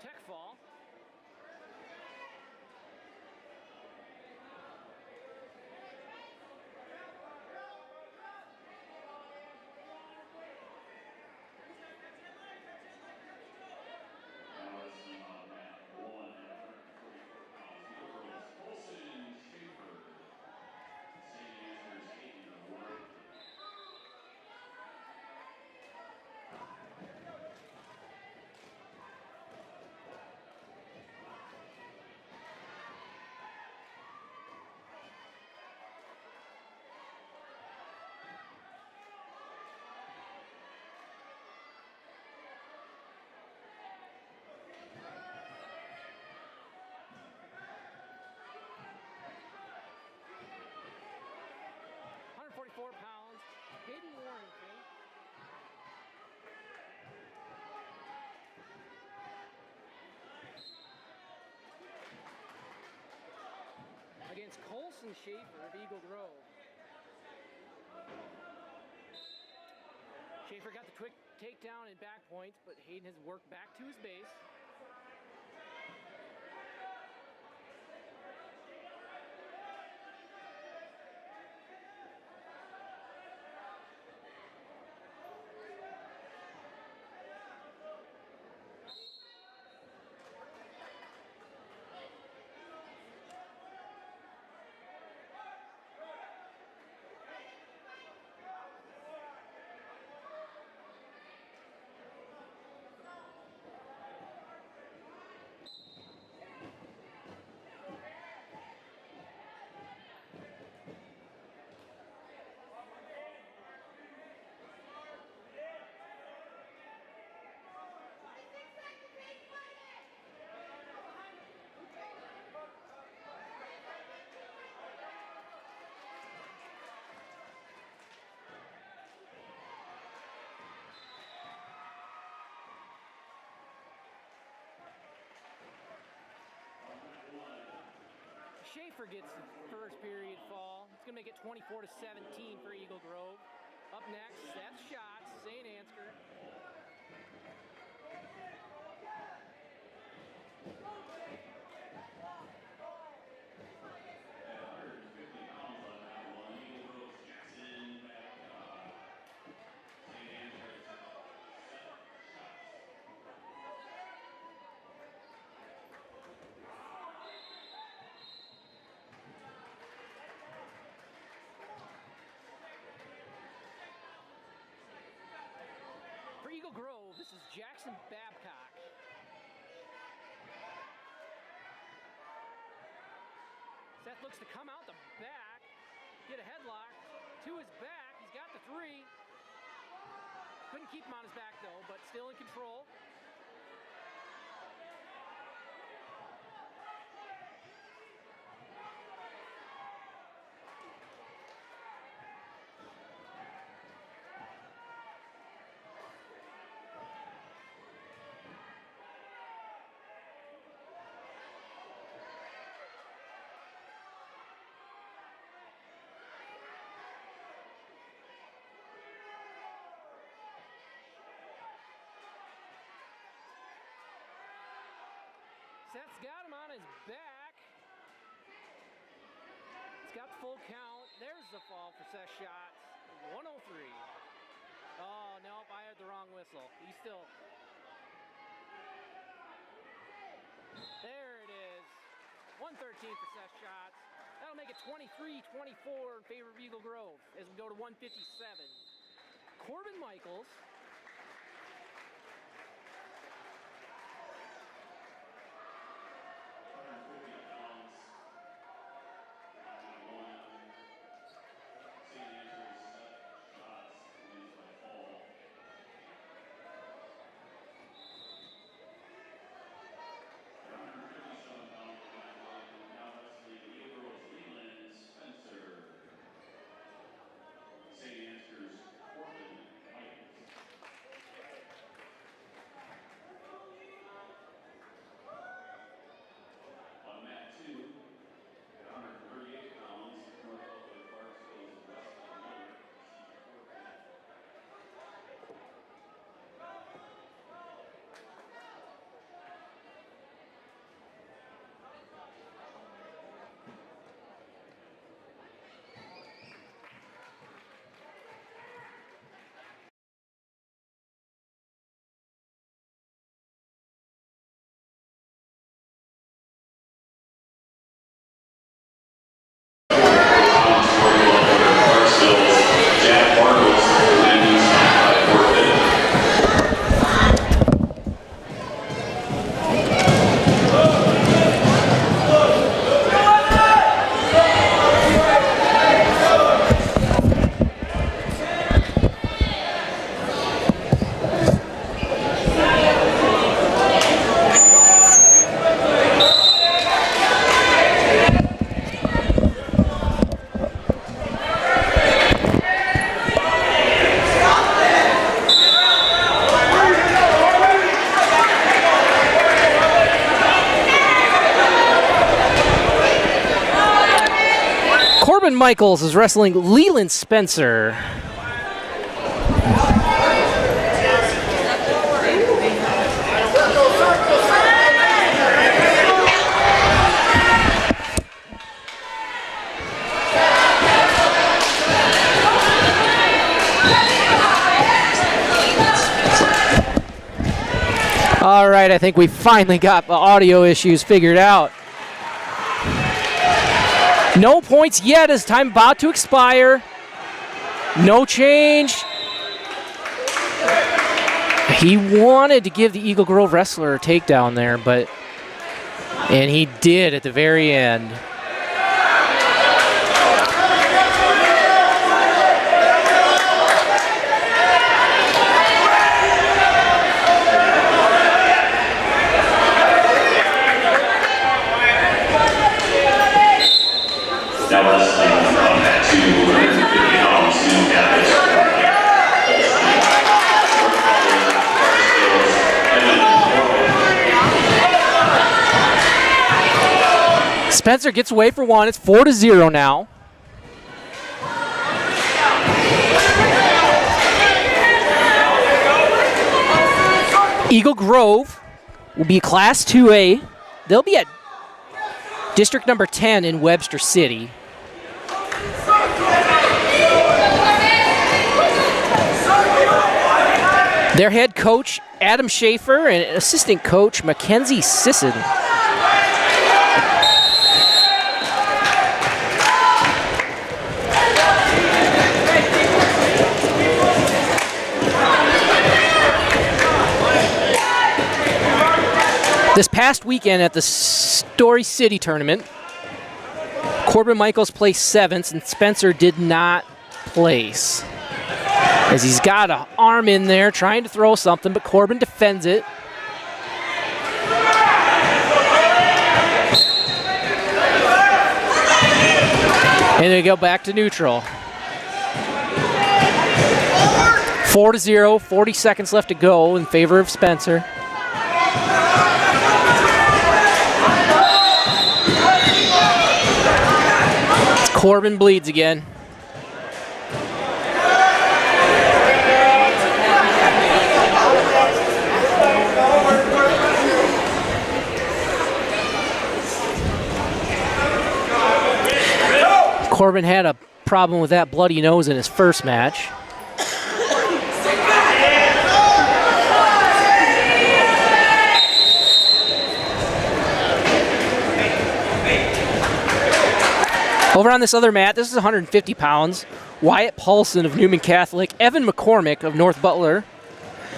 Tech fall. £144, Hayden Warrington. Against Colson Schaefer of Eagle Grove. Schaefer got the quick takedown and back points, but Hayden has worked back to his base. Schaefer gets the first period fall. It's going to make it 24-17 for Eagle Grove. Up next, Seth Schatz, St. Ansgar. For Eagle Grove, this is Jackson Babcock. Seth looks to come out the back, get a headlock to his back. He's got the three. Couldn't keep him on his back though, but still in control. That's got him on his back. It's got the full count. There's the fall for Seth Schatz. 103. Oh, nope, I had the wrong whistle. He's still... There it is. 113 for Seth Schatz. That'll make it 23-24 in favor of Eagle Grove as we go to 157. Corbin Michaels. Corbin Michaels is wrestling Leland Spencer. All right, I think we finally got the audio issues figured out. No points yet as time about to expire. No change. He wanted to give the Eagle Grove wrestler a takedown there, and he did at the very end. Now wrestling from at 250 pounds, New Catholic. Spencer gets away for one. It's 4-0 now. Eagle Grove will be Class 2A. They'll be at District number 10 in Webster City. Their head coach, Adam Schaefer, and assistant coach, Mackenzie Sisson. This past weekend at the Story City tournament, Corbin Michaels placed 7th and Spencer did not place. As he's got an arm in there trying to throw something, but Corbin defends it. And they go back to neutral. 4-0, 40 seconds left to go in favor of Spencer. Corbin bleeds again. Corbin had a problem with that bloody nose in his first match. Over on this other mat, this is 150 pounds. Wyatt Paulson of Newman Catholic, Evan McCormick of North Butler.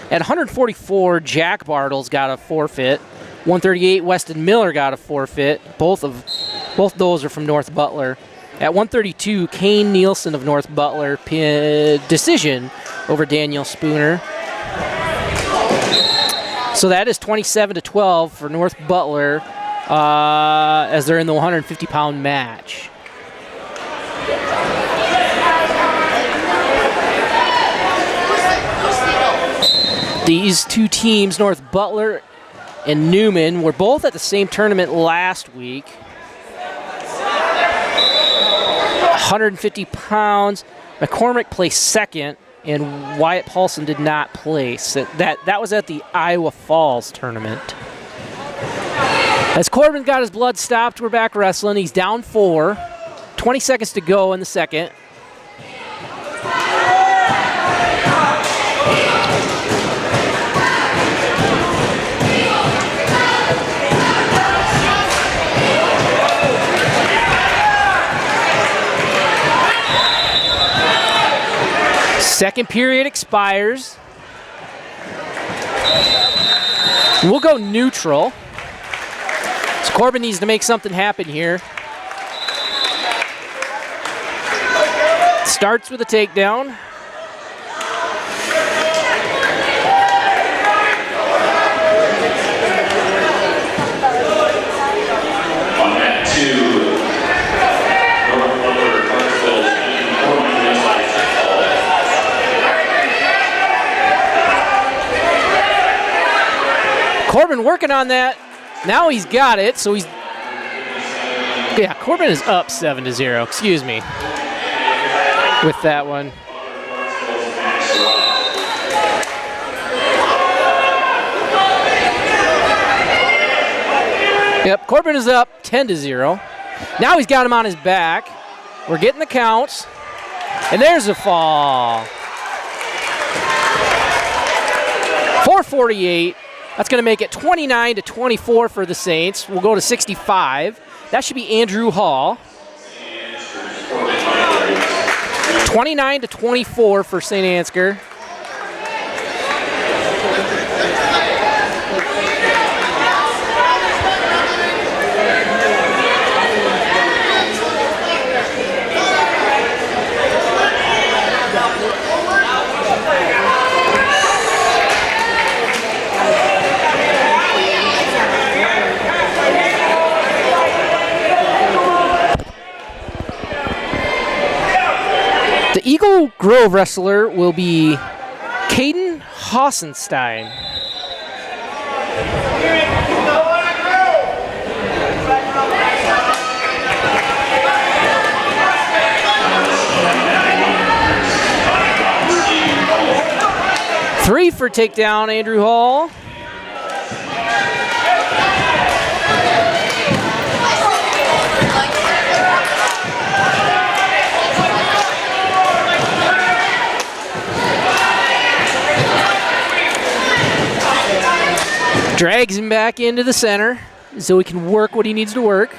At 144, Jack Bartles got a forfeit. 138, Weston Miller got a forfeit. Both those are from North Butler. At 132, Kane Nielsen of North Butler, decision over Daniel Spooner. So that is 27-12 for North Butler as they're in the 150-pound match. These two teams, North Butler and Newman, were both at the same tournament last week. 150 pounds. McCormick placed second, and Wyatt Paulson did not place. That was at the Iowa Falls tournament. As Corbin got his blood stopped, we're back wrestling. He's down 4. 20 seconds to go in the second. Second period expires. We'll go neutral. So Corbin needs to make something happen here. Starts with a takedown. On mat 2, North Butler, Clarksville, and Corbin working on that. Now he's got it, so he's... Yeah, Corbin is up 7-0, excuse me, with that one. Yep, Corbin is up 10-0. Now he's got him on his back. We're getting the counts. And there's a fall. 448. That's going to make it 29-24 for the Saints. We'll go to 65. That should be Andrew Hall. 29-24 for St. Ansgar. The Eagle Grove wrestler will be Caden Hossenstein. Three for takedown, Andrew Hall. Drags him back into the center so he can work what he needs to work.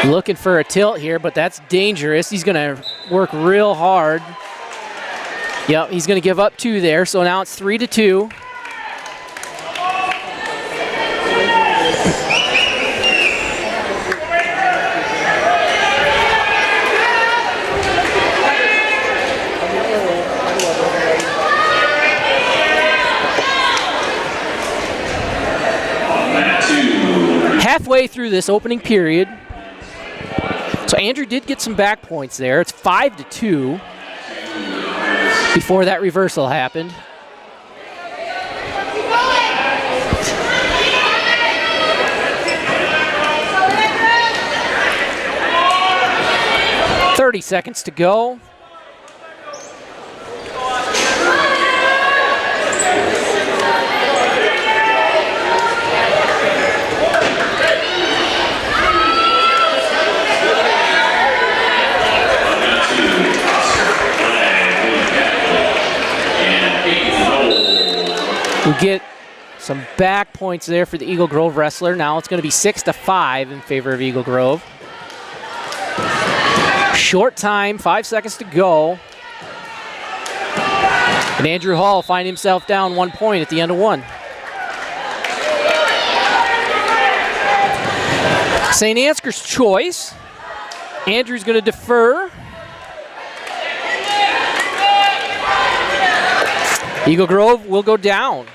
Looking for a tilt here, but that's dangerous. He's going to work real hard. Yep, he's going to give up 2 there, so now it's 3-2. Halfway through this opening period. So Andrew did get some back points there. It's 5-2 before that reversal happened. "30 seconds to go. get some back points there for the Eagle Grove wrestler. Now it's going to be 6-5 in favor of Eagle Grove. Short time, 5 seconds to go. And Andrew Hall find himself down 1 point at the end of one. St. Ansgar's choice. Andrew's going to defer. Eagle Grove will go down.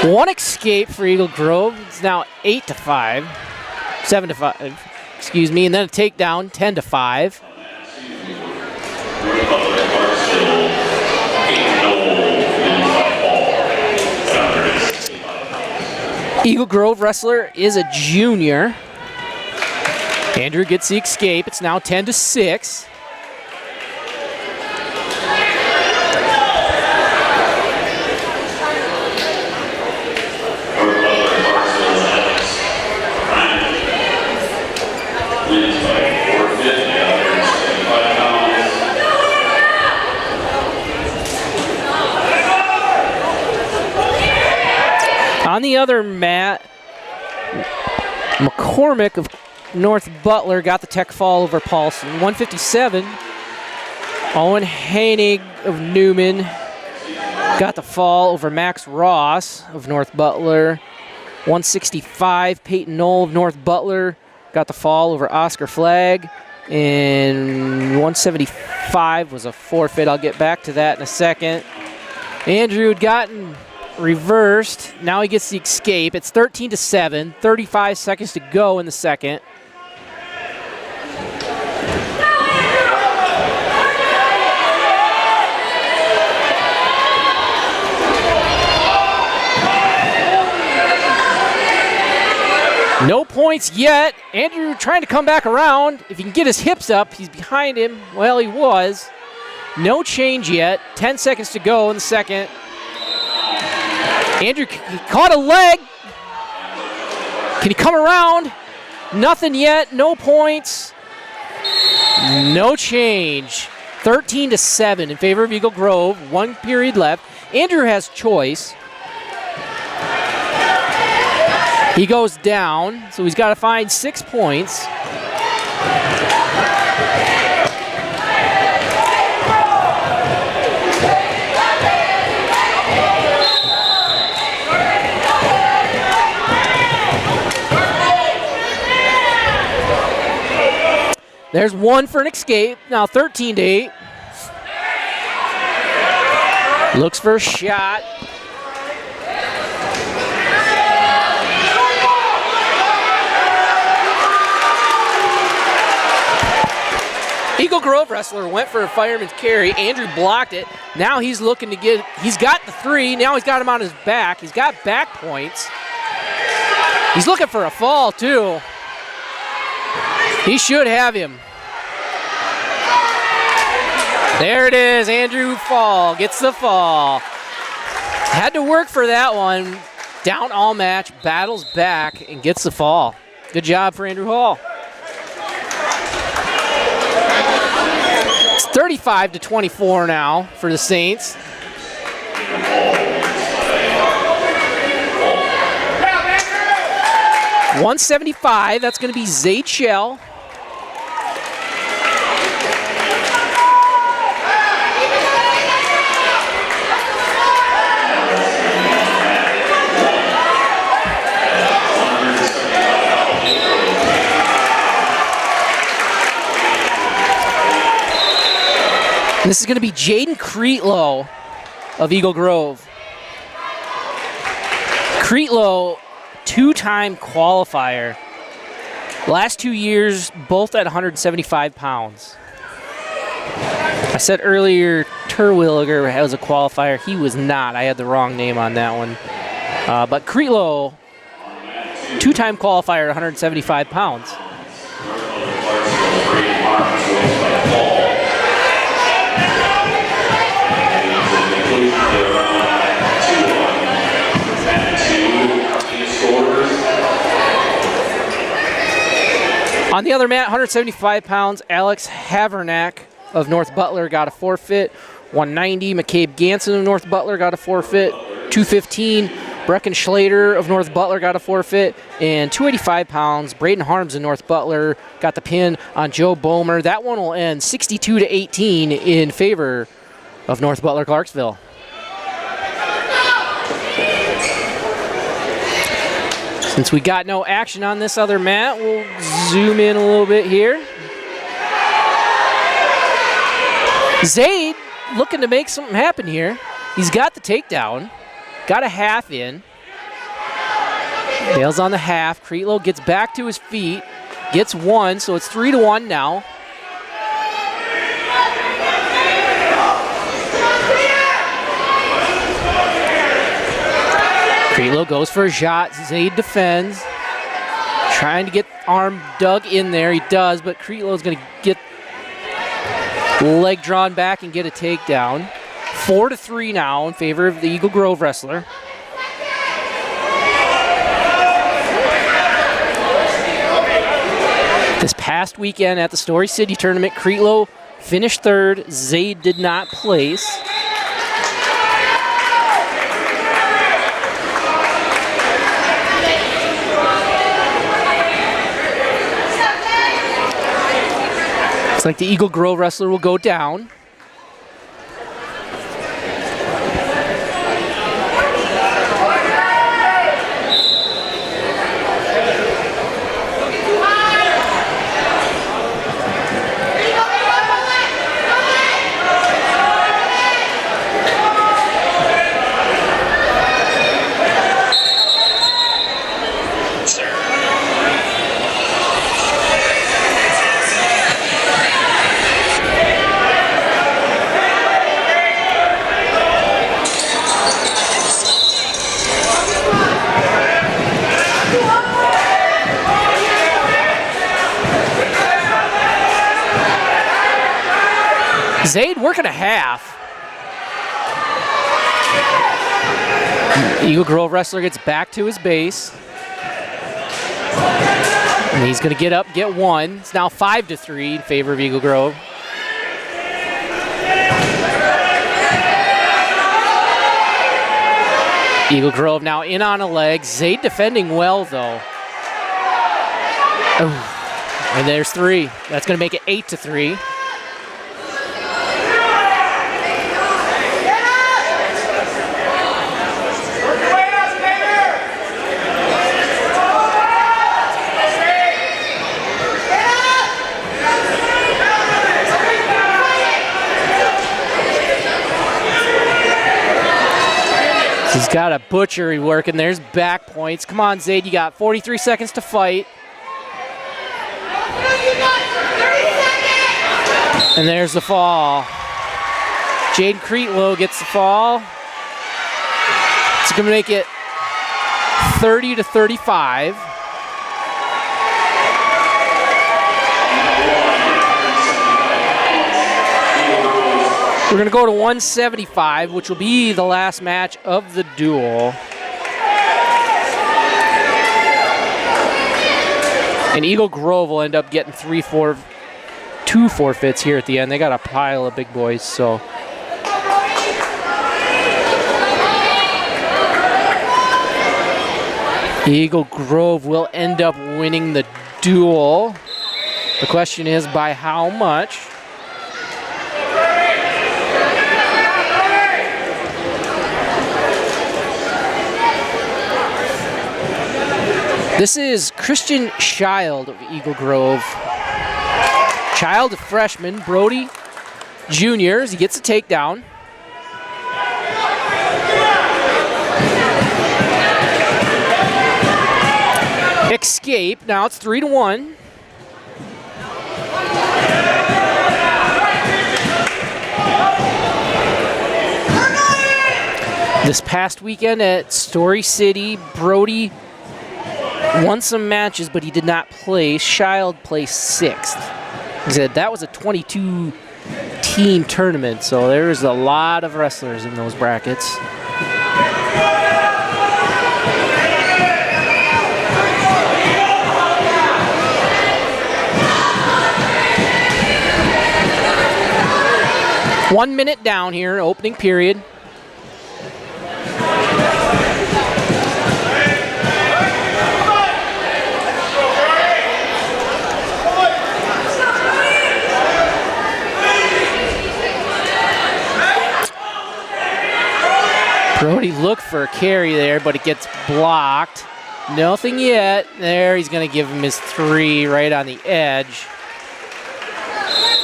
One escape for Eagle Grove. It's now 8-5, 7-5, excuse me, and then a takedown, 10-5. Eagle Grove wrestler is a junior. Andrew gets the escape. It's now 10-6. On the other mat, McCormick of North Butler got the tech fall over Paulson. 157. Owen Hainig of Newman got the fall over Max Ross of North Butler. 165. Peyton Knoll of North Butler got the fall over Oscar Flagg. And 175 was a forfeit. I'll get back to that in a second. Andrew had gotten reversed. Now he gets the escape. It's 13-7. 35 seconds to go in the second. No points yet. Andrew trying to come back around. If he can get his hips up, he's behind him. Well, he was. No change yet. 10 seconds to go in the second. Andrew caught a leg. Can he come around? Nothing yet. No points. No change. 13-7 in favor of Eagle Grove. 1 period left. Andrew has choice. He goes down, so he's got to find 6 points. There's one for an escape. Now 13-8. Looks for a shot. Eagle Grove wrestler went for a fireman's carry. Andrew blocked it. Now he's looking to get, he's got the 3. Now he's got him on his back. He's got back points. He's looking for a fall too. He should have him. There it is, Andrew Fall gets the fall. Had to work for that one. Down all match, battles back, and gets the fall. Good job for Andrew Hall. It's 35-24 now for the Saints. $175, that's going to be Zayd Shell. And this is going to be Jaden Creetlow of Eagle Grove. Creetlow, 2-time qualifier. Last 2 years, both at 175 pounds. I said earlier Terwilliger was a qualifier. He was not. I had the wrong name on that one. But Creetlow, 2-time qualifier at 175 pounds. On the other mat, 175 pounds, Alex Havernack of North Butler got a forfeit. 190, McCabe Ganson of North Butler got a forfeit. 215, Brecken Schlater of North Butler got a forfeit. And 285 pounds, Braden Harms of North Butler got the pin on Joe Bomer. That one will end 62-18 in favor of North Butler Clarksville. Since we got no action on this other mat, we'll zoom in a little bit here. Zaid looking to make something happen here. He's got the takedown, got a half in. Bails on the half. Creetlow gets back to his feet, gets one, so it's 3-1 now. Creetlow goes for a shot. Zaid defends. Trying to get arm dug in there. He does, but Creetlow's going to get leg drawn back and get a takedown. 4-3 now in favor of the Eagle Grove wrestler. This past weekend at the Story City tournament, Creetlow finished third. Zaid did not place. Looks like the Eagle Grove wrestler will go down. Zaid working a half. Eagle Grove wrestler gets back to his base. And he's going to get up, get one. It's now 5-3 in favor of Eagle Grove. Eagle Grove now in on a leg. Zaid defending well, though. Oh. And there's three. That's going to make it 8-3. He's got a butchery working. There's back points. Come on, Zaid, you got 43 seconds to fight. And there's the fall. Jaden Creetlow gets the fall. It's going to make it 30-35. We're going to go to 175, which will be the last match of the duel. And Eagle Grove will end up getting two forfeits here at the end. They got a pile of big boys, so. Eagle Grove will end up winning the duel. The question is, by how much? This is Christian Child of Eagle Grove. Child, a freshman. Brody Jr. as he gets a takedown. Escape. Now it's 3-1. This past weekend at Story City, Brody won some matches, but he did not place. Child placed 6th. He said that was a 22-team tournament, so there's a lot of wrestlers in those brackets. 1 minute down here, opening period. Brody looked for a carry there, but it gets blocked. Nothing yet. There, he's going to give him his 3 right on the edge.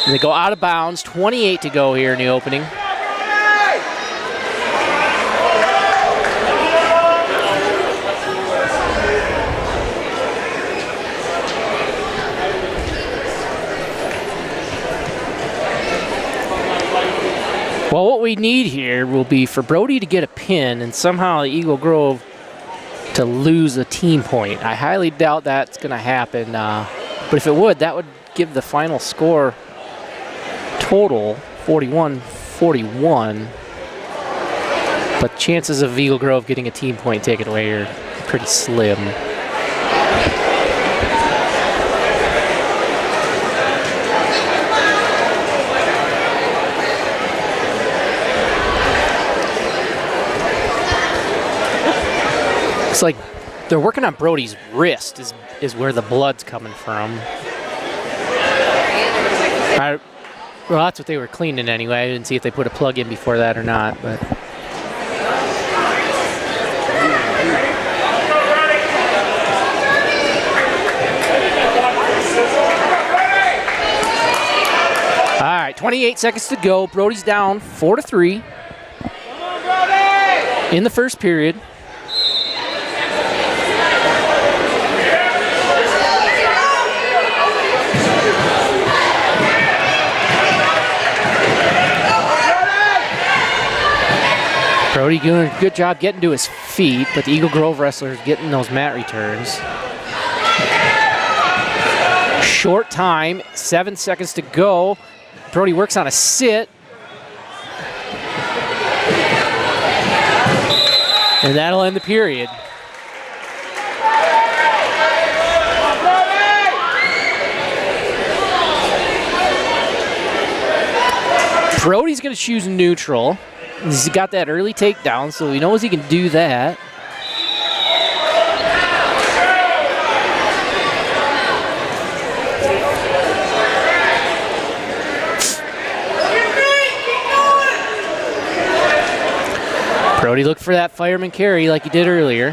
And they go out of bounds. 28 to go here in the opening. Well, what we need here will be for Brody to get a pin and somehow Eagle Grove to lose a team point. I highly doubt that's going to happen. But if it would, that would give the final score total 41-41. But chances of Eagle Grove getting a team point taken away are pretty slim. It's like they're working on Brody's wrist is where the blood's coming from. Well, that's what they were cleaning anyway. I didn't see if they put a plug in before that or not, but. All right, 28 seconds to go. Brody's down 4-3 in the first period. Brody doing a good job getting to his feet, but the Eagle Grove wrestlers getting those mat returns. Short time, 7 seconds to go. Brody works on a sit. And that'll end the period. Brody's going to choose neutral. He's got that early takedown, so he knows he can do that. Brody looked for that fireman carry like he did earlier.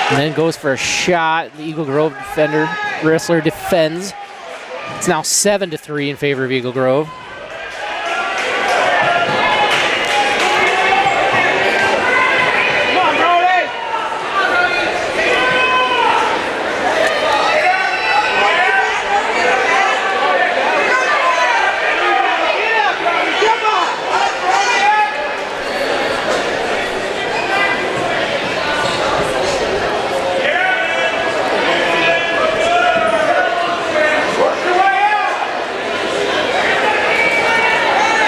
And then goes for a shot. The Eagle Grove wrestler defends. It's now 7-3 in favor of Eagle Grove.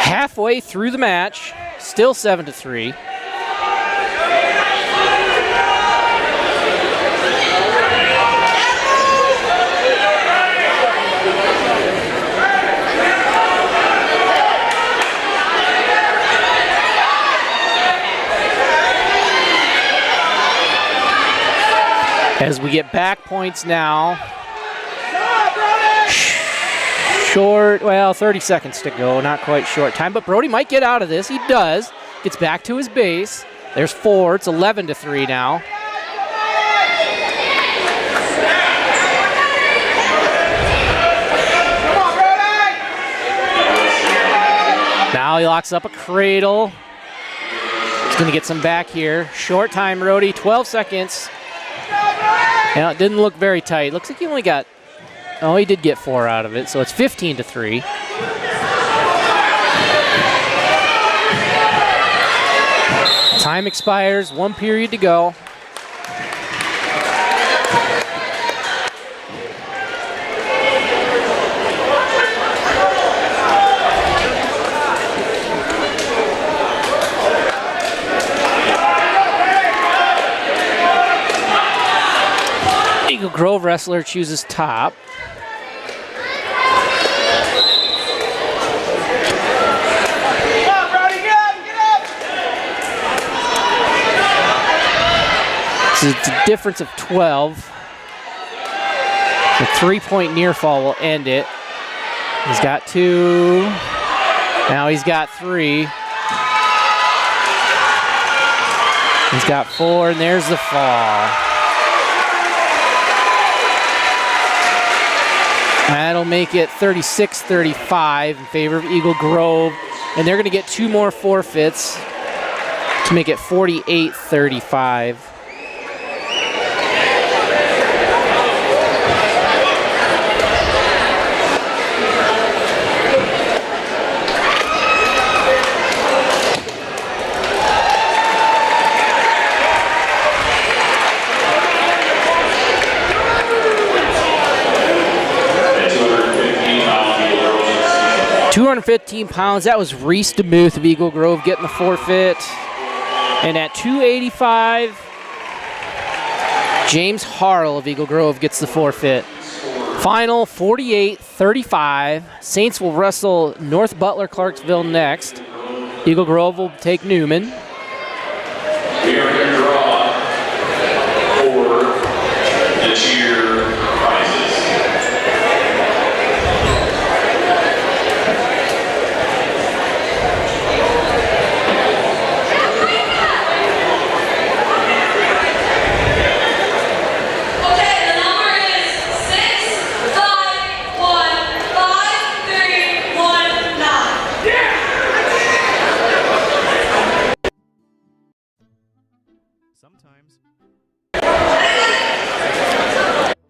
Halfway through the match, still 7-3. As we get back points now. Short, well, 30 seconds to go, not quite short time, but Brody might get out of this. He does. Gets back to his base. There's 4. It's 11-3 now. Now he locks up a cradle. He's going to get some back here. Short time, Brody, 12 seconds. Yeah, it didn't look very tight. Looks like he only got, oh, he did get 4 out of it, so it's 15-3. Time expires, 1 period to go. Eagle Grove wrestler chooses top. So it's a difference of 12. The 3-point near fall will end it. He's got 2. Now he's got 3. He's got 4, and there's the fall. That'll make it 36-35 in favor of Eagle Grove. And they're going to get 2 more forfeits to make it 48-35. £215. That was Reese DeMuth of Eagle Grove getting the forfeit. And at 285, James Harrell of Eagle Grove gets the forfeit. Final 48-35. Saints will wrestle North Butler Clarksville next. Eagle Grove will take Newman. We are going to draw for the cheer prizes. Sometimes,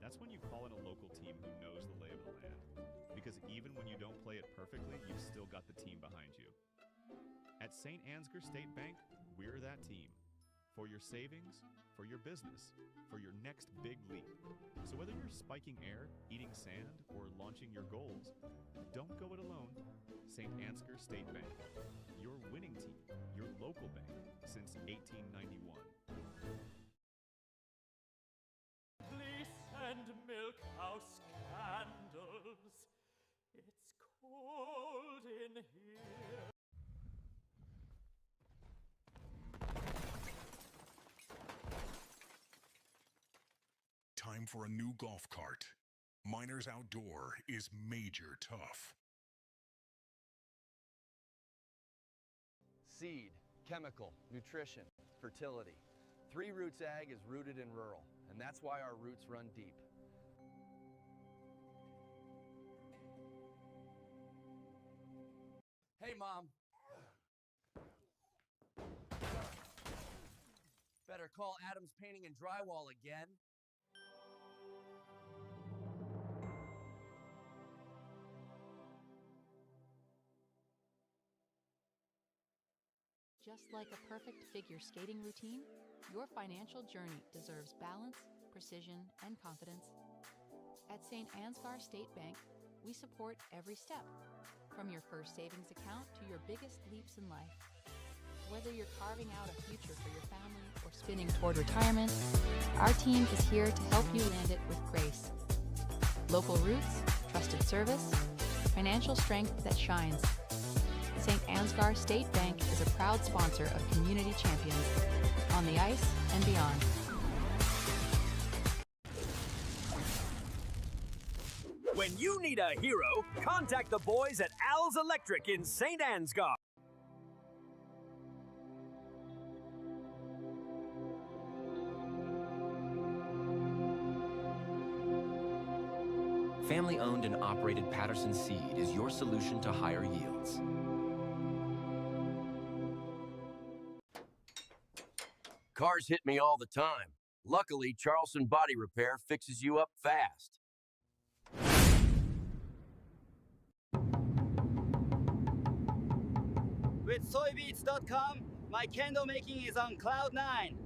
that's when you call in a local team who knows the lay of the land. Because even when you don't play it perfectly, you've still got the team behind you. At St. Ansgar State Bank, we're that team. For your savings, for your business, for your next big leap. So whether you're spiking air, eating sand, or launching your goals, don't go it alone. St. Ansgar State Bank, your winning team, your local bank since 1891. And milk house candles. It's cold in here. Time for a new golf cart. Miners Outdoor is major tough. Seed, chemical, nutrition, fertility. 3 Roots Ag is rooted in rural, and that's why our roots run deep. Hey, Mom. Better call Adams Painting and Drywall again. Just like a perfect figure skating routine, your financial journey deserves balance, precision, and confidence. At St. Ansgar State Bank, we support every step, from your first savings account to your biggest leaps in life. Whether you're carving out a future for your family or spinning toward retirement, our team is here to help you land it with grace. Local roots, trusted service, financial strength that shines. St. Ansgar State Bank is a proud sponsor of Community Champions, on the ice and beyond. When you need a hero, contact the boys at Al's Electric in St. Ansgar. Family-owned and operated Patterson Seed is your solution to higher yields. Cars hit me all the time. Luckily, Charleston Body Repair fixes you up fast. With Soybeats.com, my candle making is on cloud 9.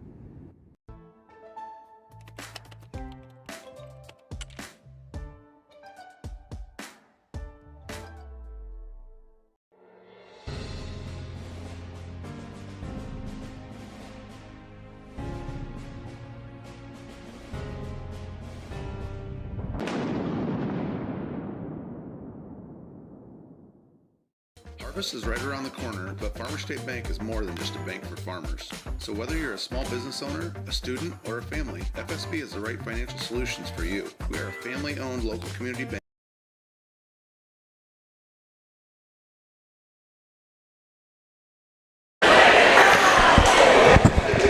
Harvest is right around the corner, but Farmer State Bank is more than just a bank for farmers. So whether you're a small business owner, a student, or a family, FSB is the right financial solutions for you. We are a family-owned local community bank.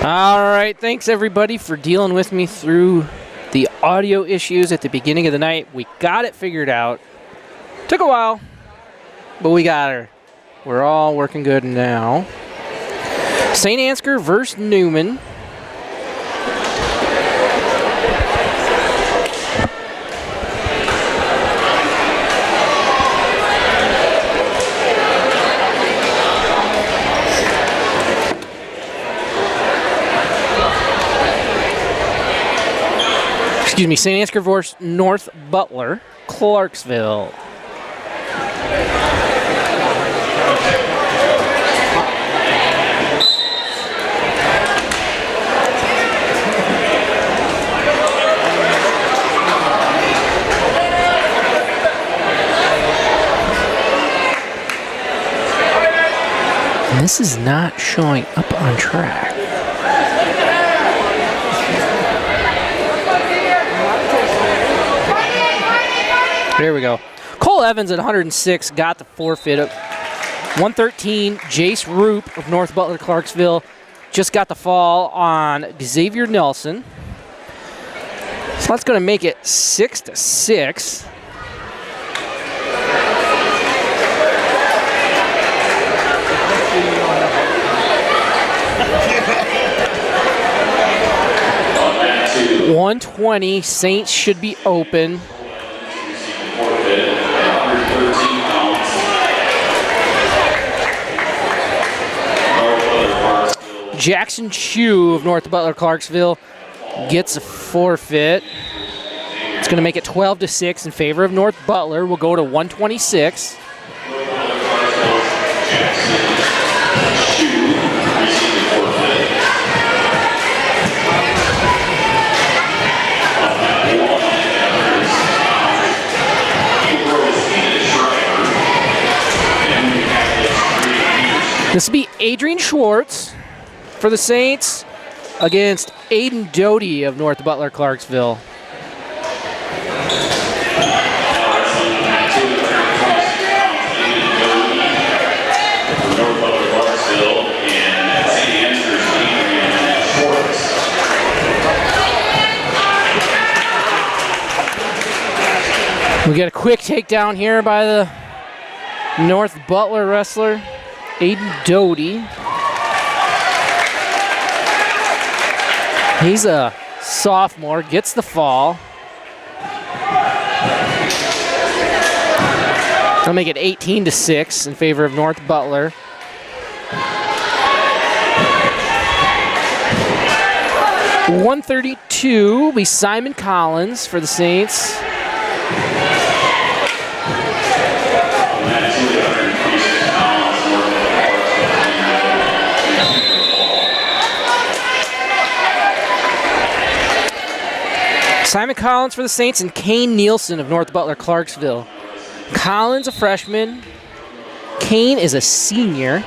All right, thanks everybody for dealing with me through the audio issues at the beginning of the night. We got it figured out. Took a while, but we got her. We're all working good now. St. Ansgar versus Newman. Excuse me, St. Ansgar versus North Butler, Clarksville. And this is not showing up on track. There we go. Cole Evans at 106 got the forfeit. 113, Jace Roop of North Butler Clarksville just got the fall on Xavier Nelson. So that's going to make it 6-6. $120, Saints should be open. Jackson Chu of North Butler Clarksville gets a forfeit. It's going to make it 12-6 in favor of North Butler. We'll go to 126. This will be Adrian Schwartz for the Saints against Aiden Doty of North Butler Clarksville. We got a quick takedown here by the North Butler wrestler, Aiden Doty. He's a sophomore, gets the fall. I'll make it 18-6 in favor of North Butler. $132 will be Simon Collins for the Saints. Simon Collins for the Saints and Kane Nielsen of North Butler Clarksville. Collins a freshman. Kane is a senior.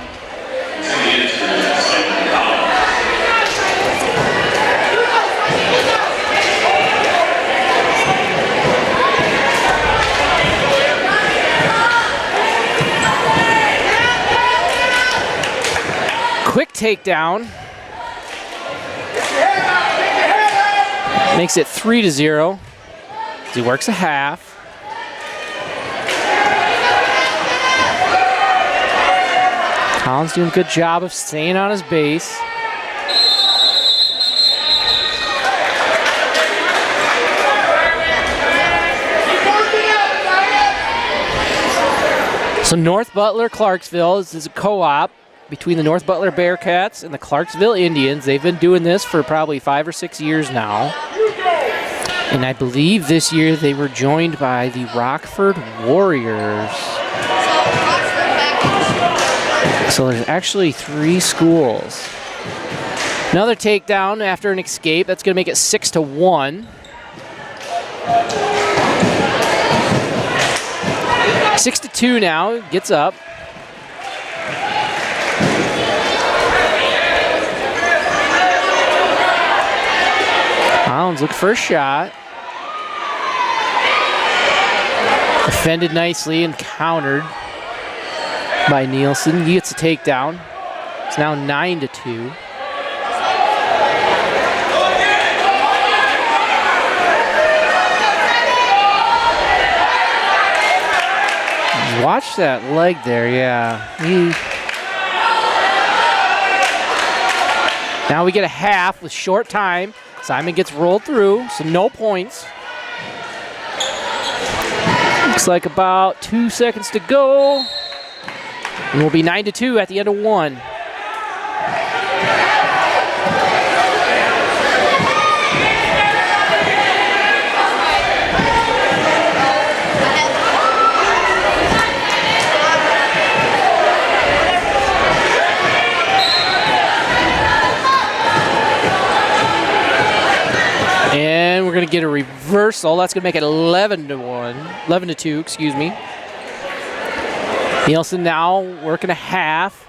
Quick takedown. Makes it 3-0. He works a half. Collins doing a good job of staying on his base. So North Butler Clarksville is a co-op between the North Butler Bearcats and the Clarksville Indians. They've been doing this for probably 5 or 6 years now. And I believe this year they were joined by the Rockford Warriors. So there's actually 3 schools. Another takedown after an escape. That's going to make it 6-1. 6-2 now. Gets up. Towns looking for a shot. Defended nicely and countered by Nielsen. He gets a takedown. It's now 9-2. Watch that leg there, yeah. Now we get a half with short time. Simon gets rolled through, so no points. Looks like about 2 seconds to go. And we'll be 9-2 at the end of one. And we're going to get a reversal. That's going to make it 11-2, excuse me. Nielsen now working a half.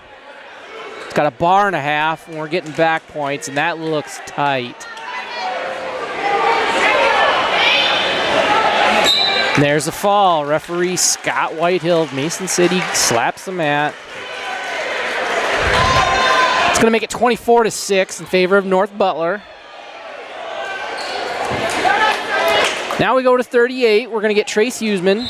It's got a bar and a half, and we're getting back points, and that looks tight. And there's the fall. Referee Scott Whitehill of Mason City slaps the mat. It's going to make it 24-6 in favor of North Butler. Now we go to 38. We're going to get Trace Huseman.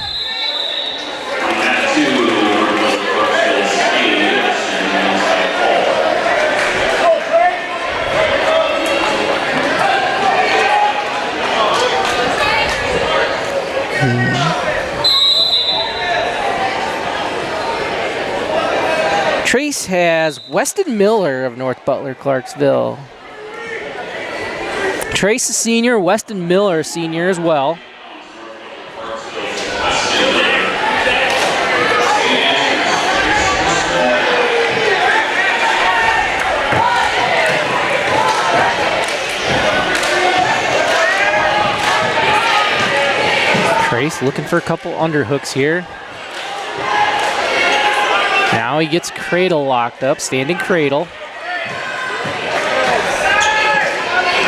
Trace has Weston Miller of North Butler Clarksville. Trace is senior, Weston Miller is senior as well. Trace looking for a couple underhooks here. Now he gets cradle locked up, standing cradle.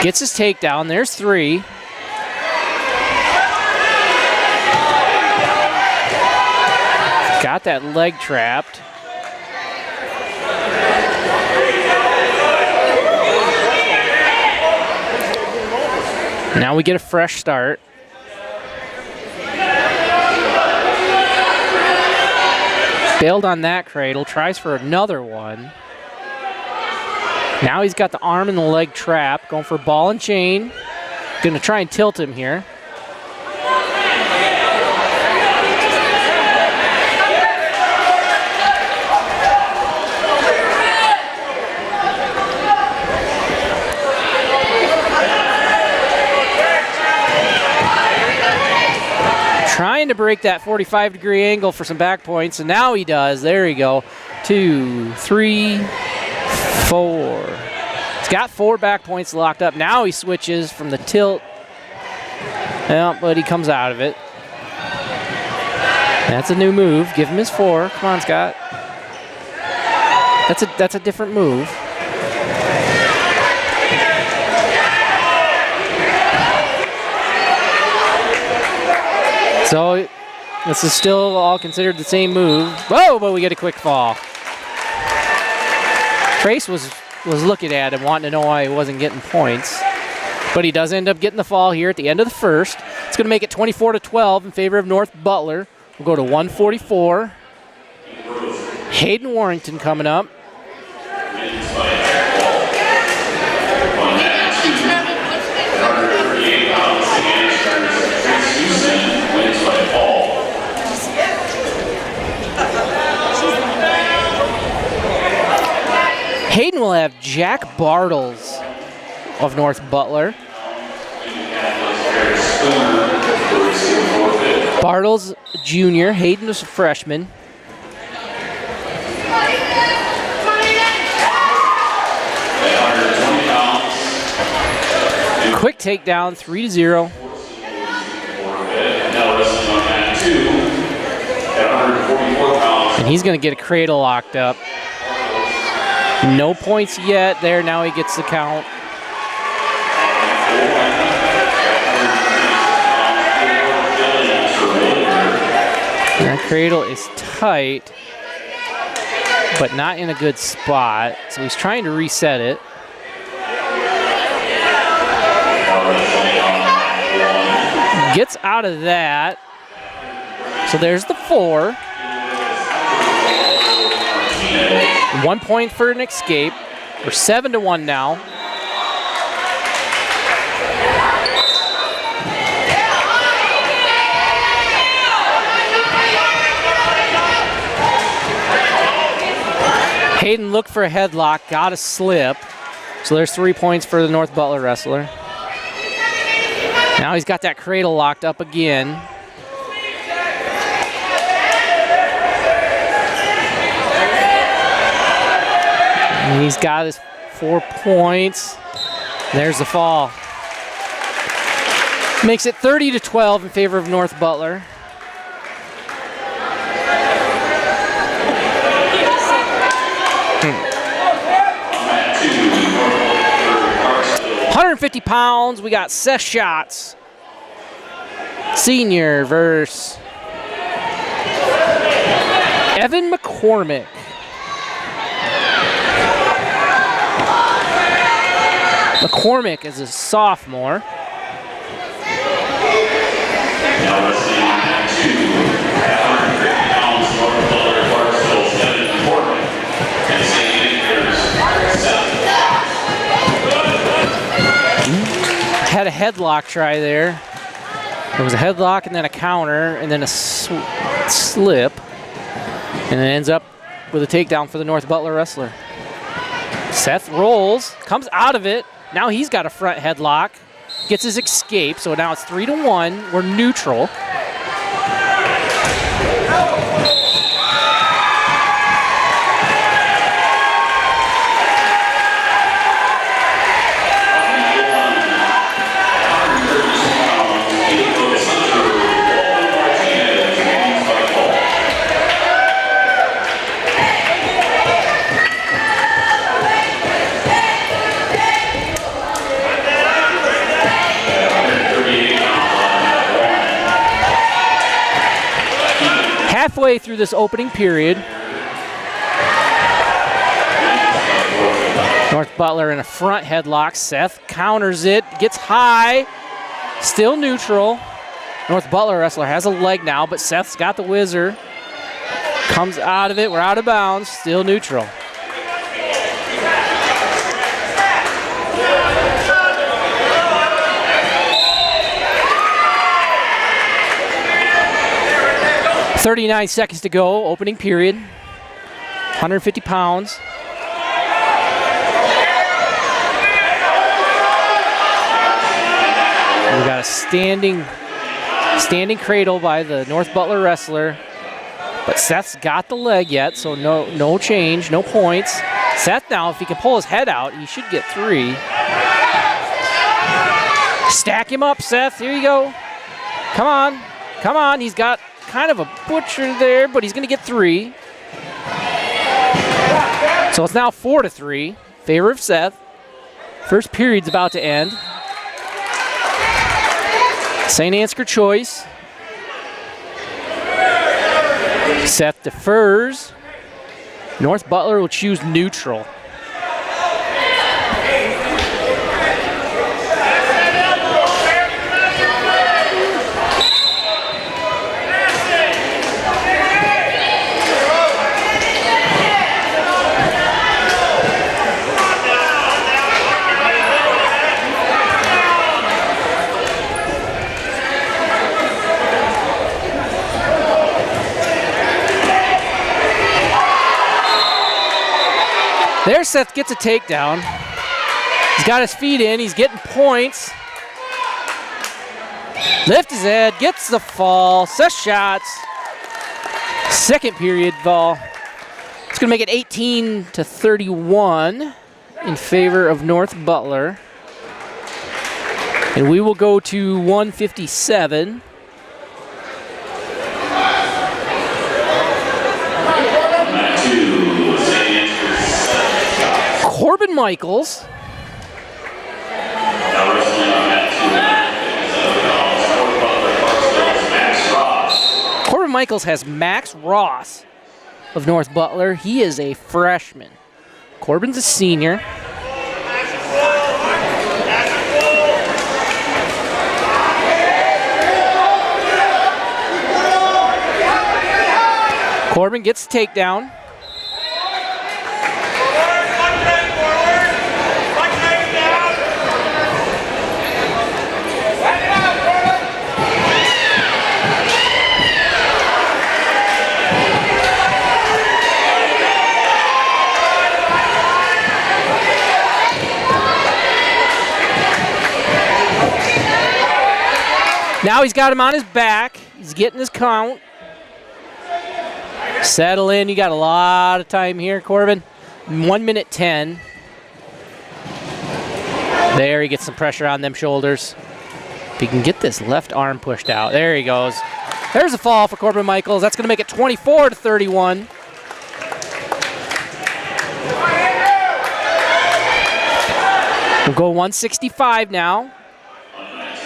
Gets his takedown, there's 3. Got that leg trapped. Now we get a fresh start. Bailed on that cradle, tries for another one. Now he's got the arm and the leg trap, going for ball and chain. Gonna try and tilt him here. Trying to break that 45-degree angle for some back points, and now he does. There you go. 2, 3, 4. He's got 4 back points locked up. Now he switches from the tilt. Yeah, but he comes out of it. That's a new move. Give him his 4. Come on, Scott. That's a different move. So this is still all considered the same move. Whoa, but we get a quick fall. Trace was looking at him, wanting to know why he wasn't getting points. But he does end up getting the fall here at the end of the first. It's going to make it 24-12 in favor of North Butler. We'll go to 144. Hayden Warrington coming up. Hayden will have Jack Bartles of North Butler. Bartles, junior. Hayden is a freshman. Quick takedown, 3-0. And he's going to get a cradle locked up. No points yet there. Now he gets the count. That cradle is tight, but not in a good spot. So he's trying to reset it. Gets out of that. So there's the 4. 1 point for an escape. We're 7-1 now. Hayden looked for a headlock, got a slip. So there's 3 points for the North Butler wrestler. Now he's got that cradle locked up again. And he's got his 4 points. There's the fall. Makes it 30-12 in favor of North Butler. Hmm. 150 pounds, we got Seth Schatz, senior versus Evan McCormick. McCormick is a sophomore. Now listening to 150 pounds, North Butler, Clarksville, Evan McCormick, and St. Andrews, Seth. Had a headlock try there. There was a headlock and then a counter and then a slip. And it ends up with a takedown for the North Butler wrestler. Seth rolls, comes out of it. Now he's got a front headlock. Gets his escape, so now it's 3-1. We're neutral. Halfway through this opening period, North Butler in a front headlock. Seth counters it, gets high, still neutral. North Butler wrestler has a leg now, but Seth's got the whizzer. Comes out of it, we're out of bounds, still neutral. .39 seconds to go, opening period. 150 pounds. We got a standing cradle by the North Butler wrestler. But Seth's got the leg yet, so no change, no points. Seth now, if he can pull his head out, he should get 3. Stack him up, Seth. Here you go. Come on. Come on. He's got kind of a butcher there, but he's going to get 3. So it's now 4-3, favor of Seth. First period's about to end. St. Ansgar choice. Seth defers. North Butler will choose neutral. There, Seth gets a takedown. He's got his feet in. He's getting points. Lift his head, gets the fall. Seth Schatz. Second period ball. It's going to make it 18-31 in favor of North Butler. And we will go to 157. Corbin Michaels. Corbin Michaels has Max Ross of North Butler. He is a freshman. Corbin's a senior. Corbin gets the takedown. Now he's got him on his back. He's getting his count. Settle in. You got a lot of time here, Corbin. 1 minute 10. There, he gets some pressure on them shoulders. If he can get this left arm pushed out. There he goes. There's a fall for Corbin Michaels. That's going to make it 24-31. We'll go 165 now.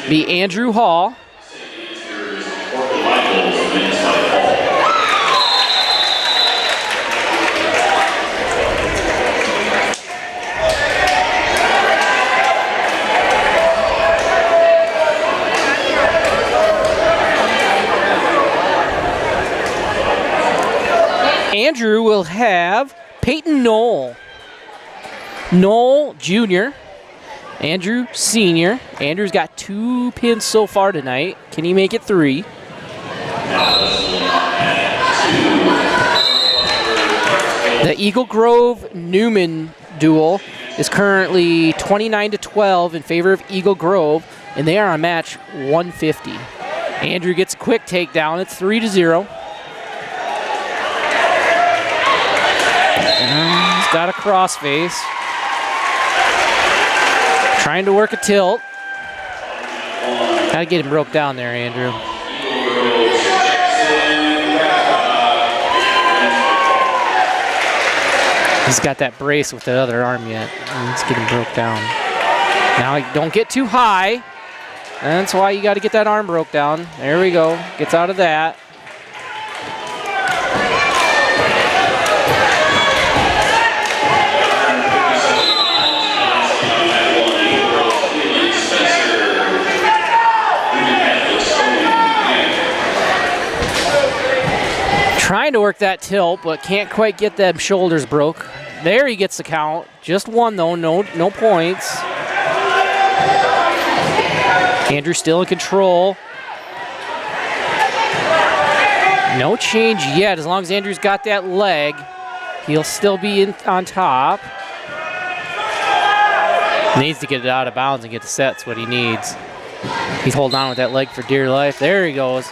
Be Andrew Hall. Andrew will have Peyton Knoll. Knoll Jr., Andrew Sr. Andrew's got 2 pins so far tonight. Can he make it 3? The Eagle Grove-Newman duel is currently 29-12 in favor of Eagle Grove, and they are on match 150. Andrew gets a quick takedown. It's 3-0. He's got a crossface. Trying to work a tilt. Gotta get him broke down there, Andrew. He's got that brace with the other arm yet. Let's get him broke down. Now, don't get too high. That's why you got to get that arm broke down. There we go. Gets out of that. Trying to work that tilt, but can't quite get them shoulders broke. There he gets the count. Just one though, no points. Andrew still in control. No change yet. As long as Andrew's got that leg, he'll still be on top. Needs to get it out of bounds and get the sets what he needs. He's holding on with that leg for dear life. There he goes.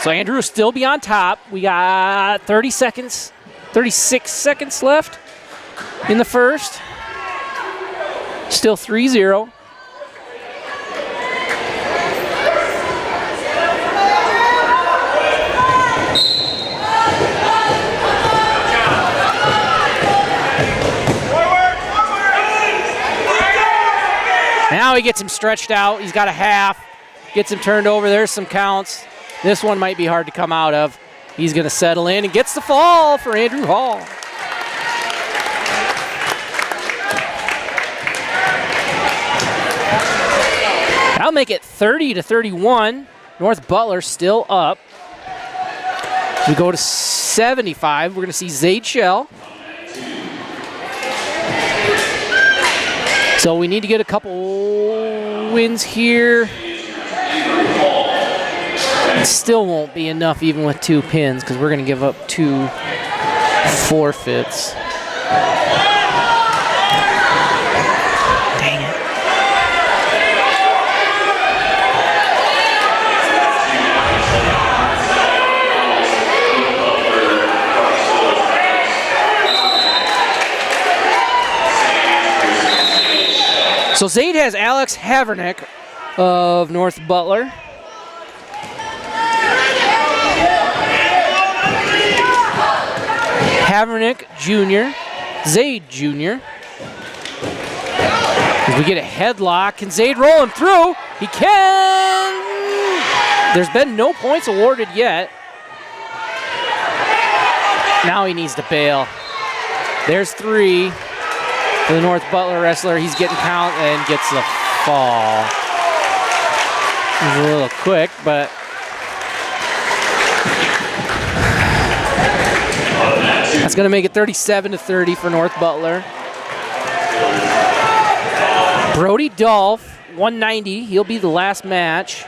So Andrew will still be on top. We got 36 seconds left in the first. Still 3-0. Now he gets him stretched out. He's got a half. Gets him turned over. There's some counts. This one might be hard to come out of. He's going to settle in and gets the fall for Andrew Hall. That'll make it 30-31. North Butler still up. We go to 75. We're going to see Zaid Shell. So we need to get a couple wins here. It still won't be enough even with 2 pins because we're going to give up 2 forfeits. Dang it. So Zaid has Alex Havernick of North Butler. Havernick Jr., Zaid Jr. As we get a headlock, can Zaid roll him through? He can! There's been no points awarded yet. Now he needs to bail. There's 3 for the North Butler wrestler. He's getting count and gets the fall. He's a little quick, but that's going to make it 37-30 for North Butler. Brody Dolph, 190. He'll be the last match.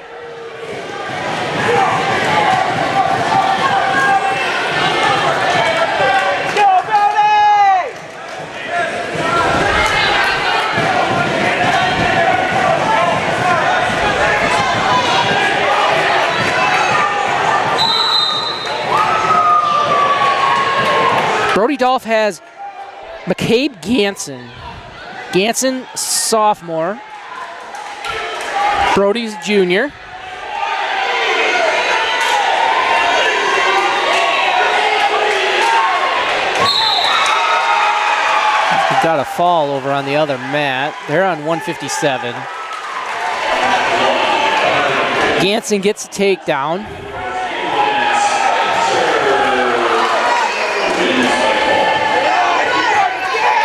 Brody Dolph has McCabe Ganson. Ganson, sophomore. Brody's junior. We've got a fall over on the other mat. They're on 157. Ganson gets a takedown.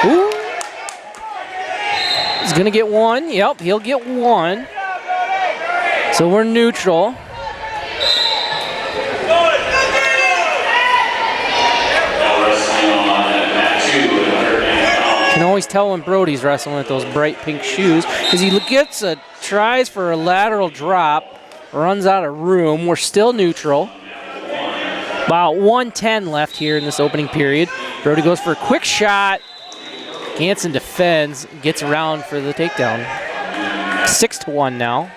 Ooh. He's gonna get one. Yep, he'll get one. So we're neutral. You can always tell when Brody's wrestling with those bright pink shoes because he tries for a lateral drop, runs out of room. We're still neutral. About 1:10 left here in this opening period. Brody goes for a quick shot. Ganson defends, gets around for the takedown. 6-1 now.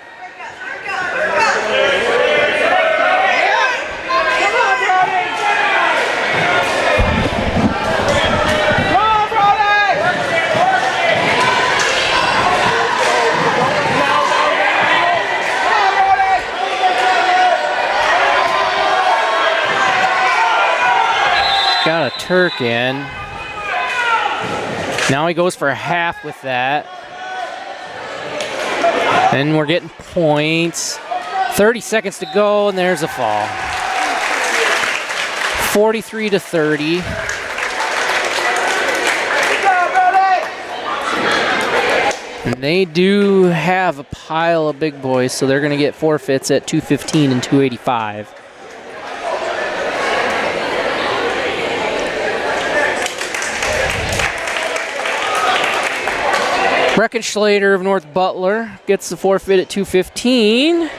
Got a Turk in. Now he goes for a half with that. And we're getting points. 30 seconds to go, and there's a fall. 43-30. And they do have a pile of big boys, so they're going to get forfeits at 215 and 285. Breckenschlader of North Butler gets the forfeit at 215.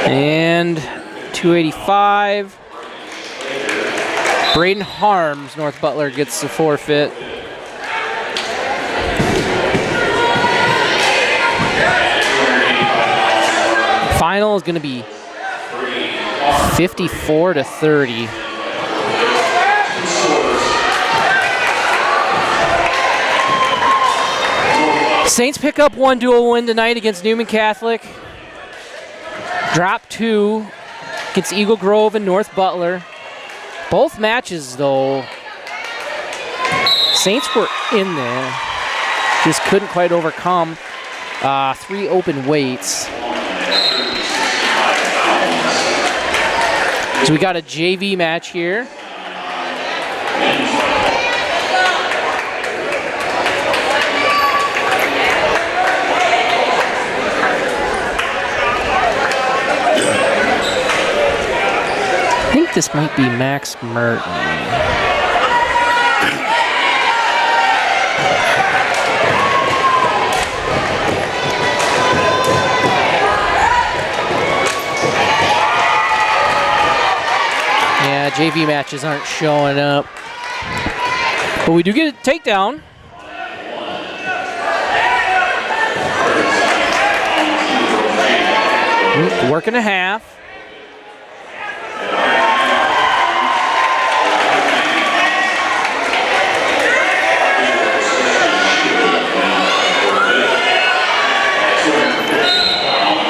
And 285. Braden Harms, North Butler, gets the forfeit. Final is going to be 54-30. Saints pick up one dual win tonight against Newman Catholic. Drop 2 against Eagle Grove and North Butler. Both matches, though, Saints were in there. Just couldn't quite overcome 3 open weights. So we got a JV match here. I think this might be Max Merton. Yeah, JV matches aren't showing up. But we do get a takedown. Working a half.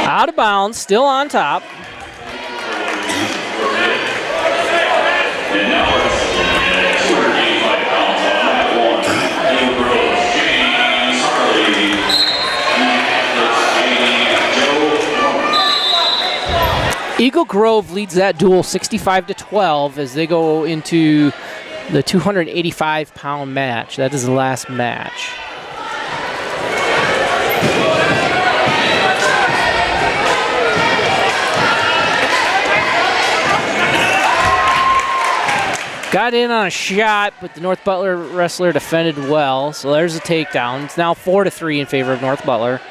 Out of bounds, still on top. Eagle Grove leads that duel 65-12 as they go into the 285-pound match. That is the last match. Got in on a shot, but the North Butler wrestler defended well. So there's a takedown. It's now 4-3 in favor of North Butler.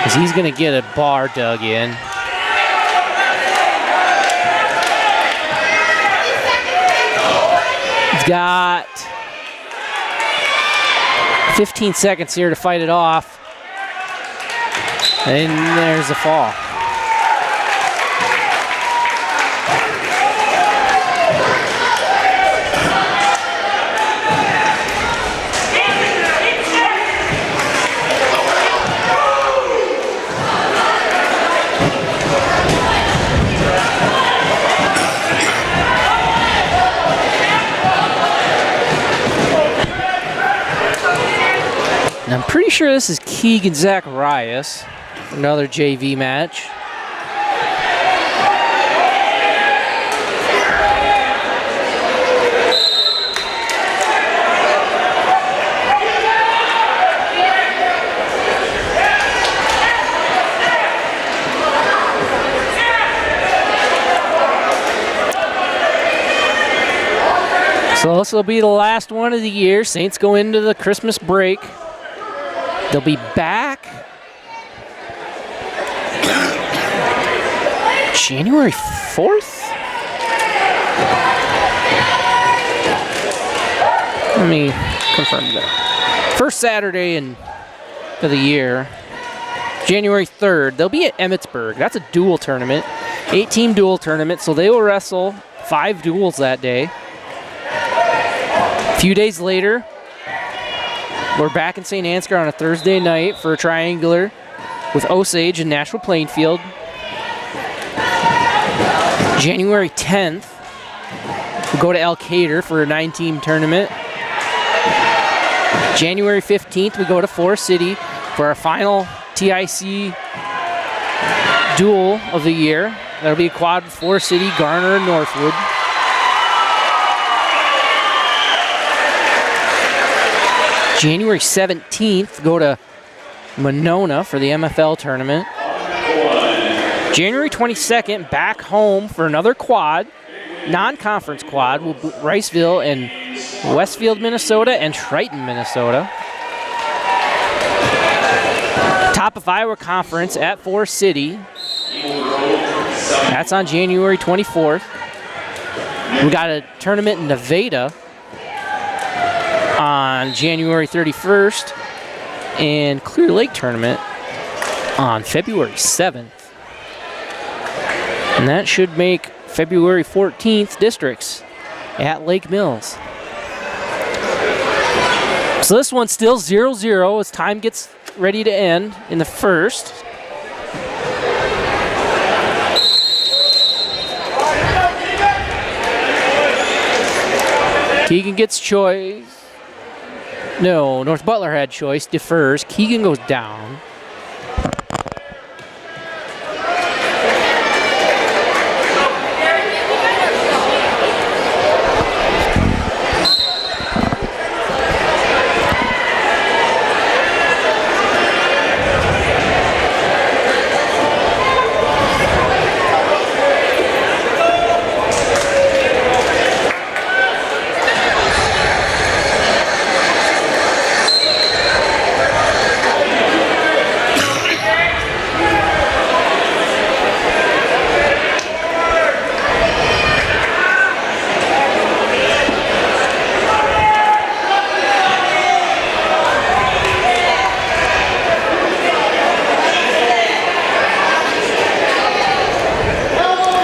As he's going to get a bar dug in. He's got 15 seconds here to fight it off. And there's the fall. And I'm pretty sure this is Keegan Zacharias. Another JV match. So this will be the last one of the year. Saints go into the Christmas break. They'll be back January 4th? Let me confirm that. First Saturday of the year, January 3rd. They'll be at Emmitsburg. That's a dual tournament. 8-team dual tournament, so they will wrestle 5 duels that day. A few days later, we're back in St. Ansgar on a Thursday night for a triangular with Osage and Nashville Plainfield. January 10th, we'll go to Elkader for a 9-team tournament. January 15th, we go to Forest City for our final TIC duel of the year. That'll be a quad with Forest City, Garner, and Northwood. January 17th, go to Monona for the MFL tournament. January 22nd, back home for another quad, non-conference quad, with Riceville and Westfield, Minnesota, and Triton, Minnesota. Top of Iowa Conference at Forest City. That's on January 24th. We got a tournament in Nevada on January 31st, and Clear Lake tournament on February 7th. And that should make February 14th districts at Lake Mills. So this one's still 0-0 as time gets ready to end in the first. Keegan gets choice. No, North Butler had choice, defers. Keegan goes down.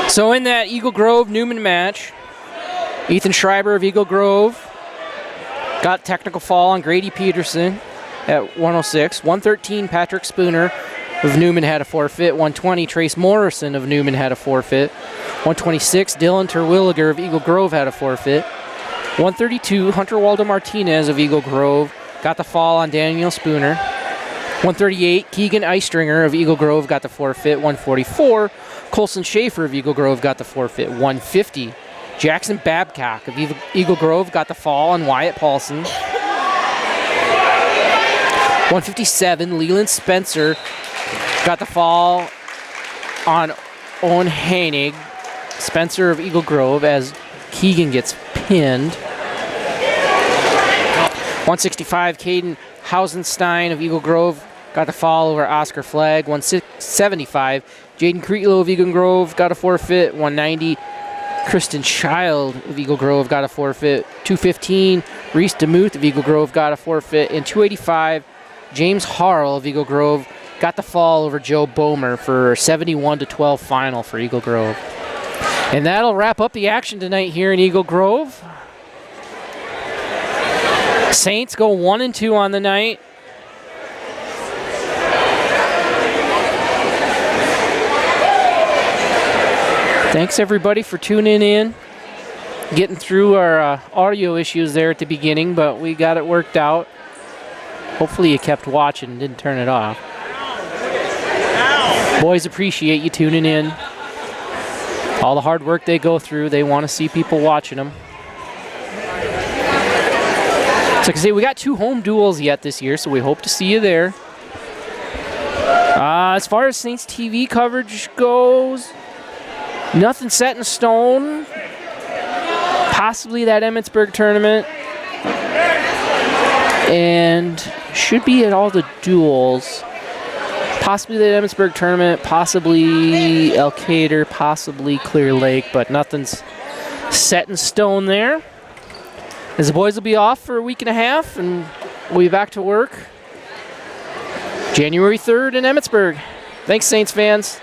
So in that Eagle Grove-Newman match, Ethan Schreiber of Eagle Grove got technical fall on Grady Peterson at 106. 113, Patrick Spooner of Newman had a forfeit. 120, Trace Morrison of Newman had a forfeit. 126, Dylan Terwilliger of Eagle Grove had a forfeit. 132, Hunter Waldo Martinez of Eagle Grove got the fall on Daniel Spooner. 138, Keegan Eistringer of Eagle Grove got the forfeit. 144, Colson Schaefer of Eagle Grove got the forfeit. 150, Jackson Babcock of Eagle Grove got the fall on Wyatt Paulson. 157, Leland Spencer got the fall on Owen Hanig. Spencer of Eagle Grove as Keegan gets pinned. 165, Caden Hausenstein of Eagle Grove got the fall over Oscar Flagg. 175, Jaden Creetlow of Eagle Grove got a forfeit. 190, Kristen Child of Eagle Grove got a forfeit. 215, Reese DeMuth of Eagle Grove got a forfeit. And 285, James Harrell of Eagle Grove got the fall over Joe Bomer for a 71-12 final for Eagle Grove. And that'll wrap up the action tonight here in Eagle Grove. Saints go 1-2 on the night. Thanks everybody for tuning in. Getting through our audio issues there at the beginning, but we got it worked out. Hopefully you kept watching and didn't turn it off. Boys appreciate you tuning in. All the hard work they go through, they want to see people watching them. So like I say, we got 2 home duels yet this year, so we hope to see you there. As far as Saints TV coverage goes, nothing set in stone. Possibly that Emmetsburg tournament. And should be at all the duels. Possibly the Emmetsburg tournament, possibly Elkader, possibly Clear Lake, but nothing's set in stone there. As the boys will be off for a week and a half, and we'll be back to work January 3rd in Emmetsburg. Thanks, Saints fans.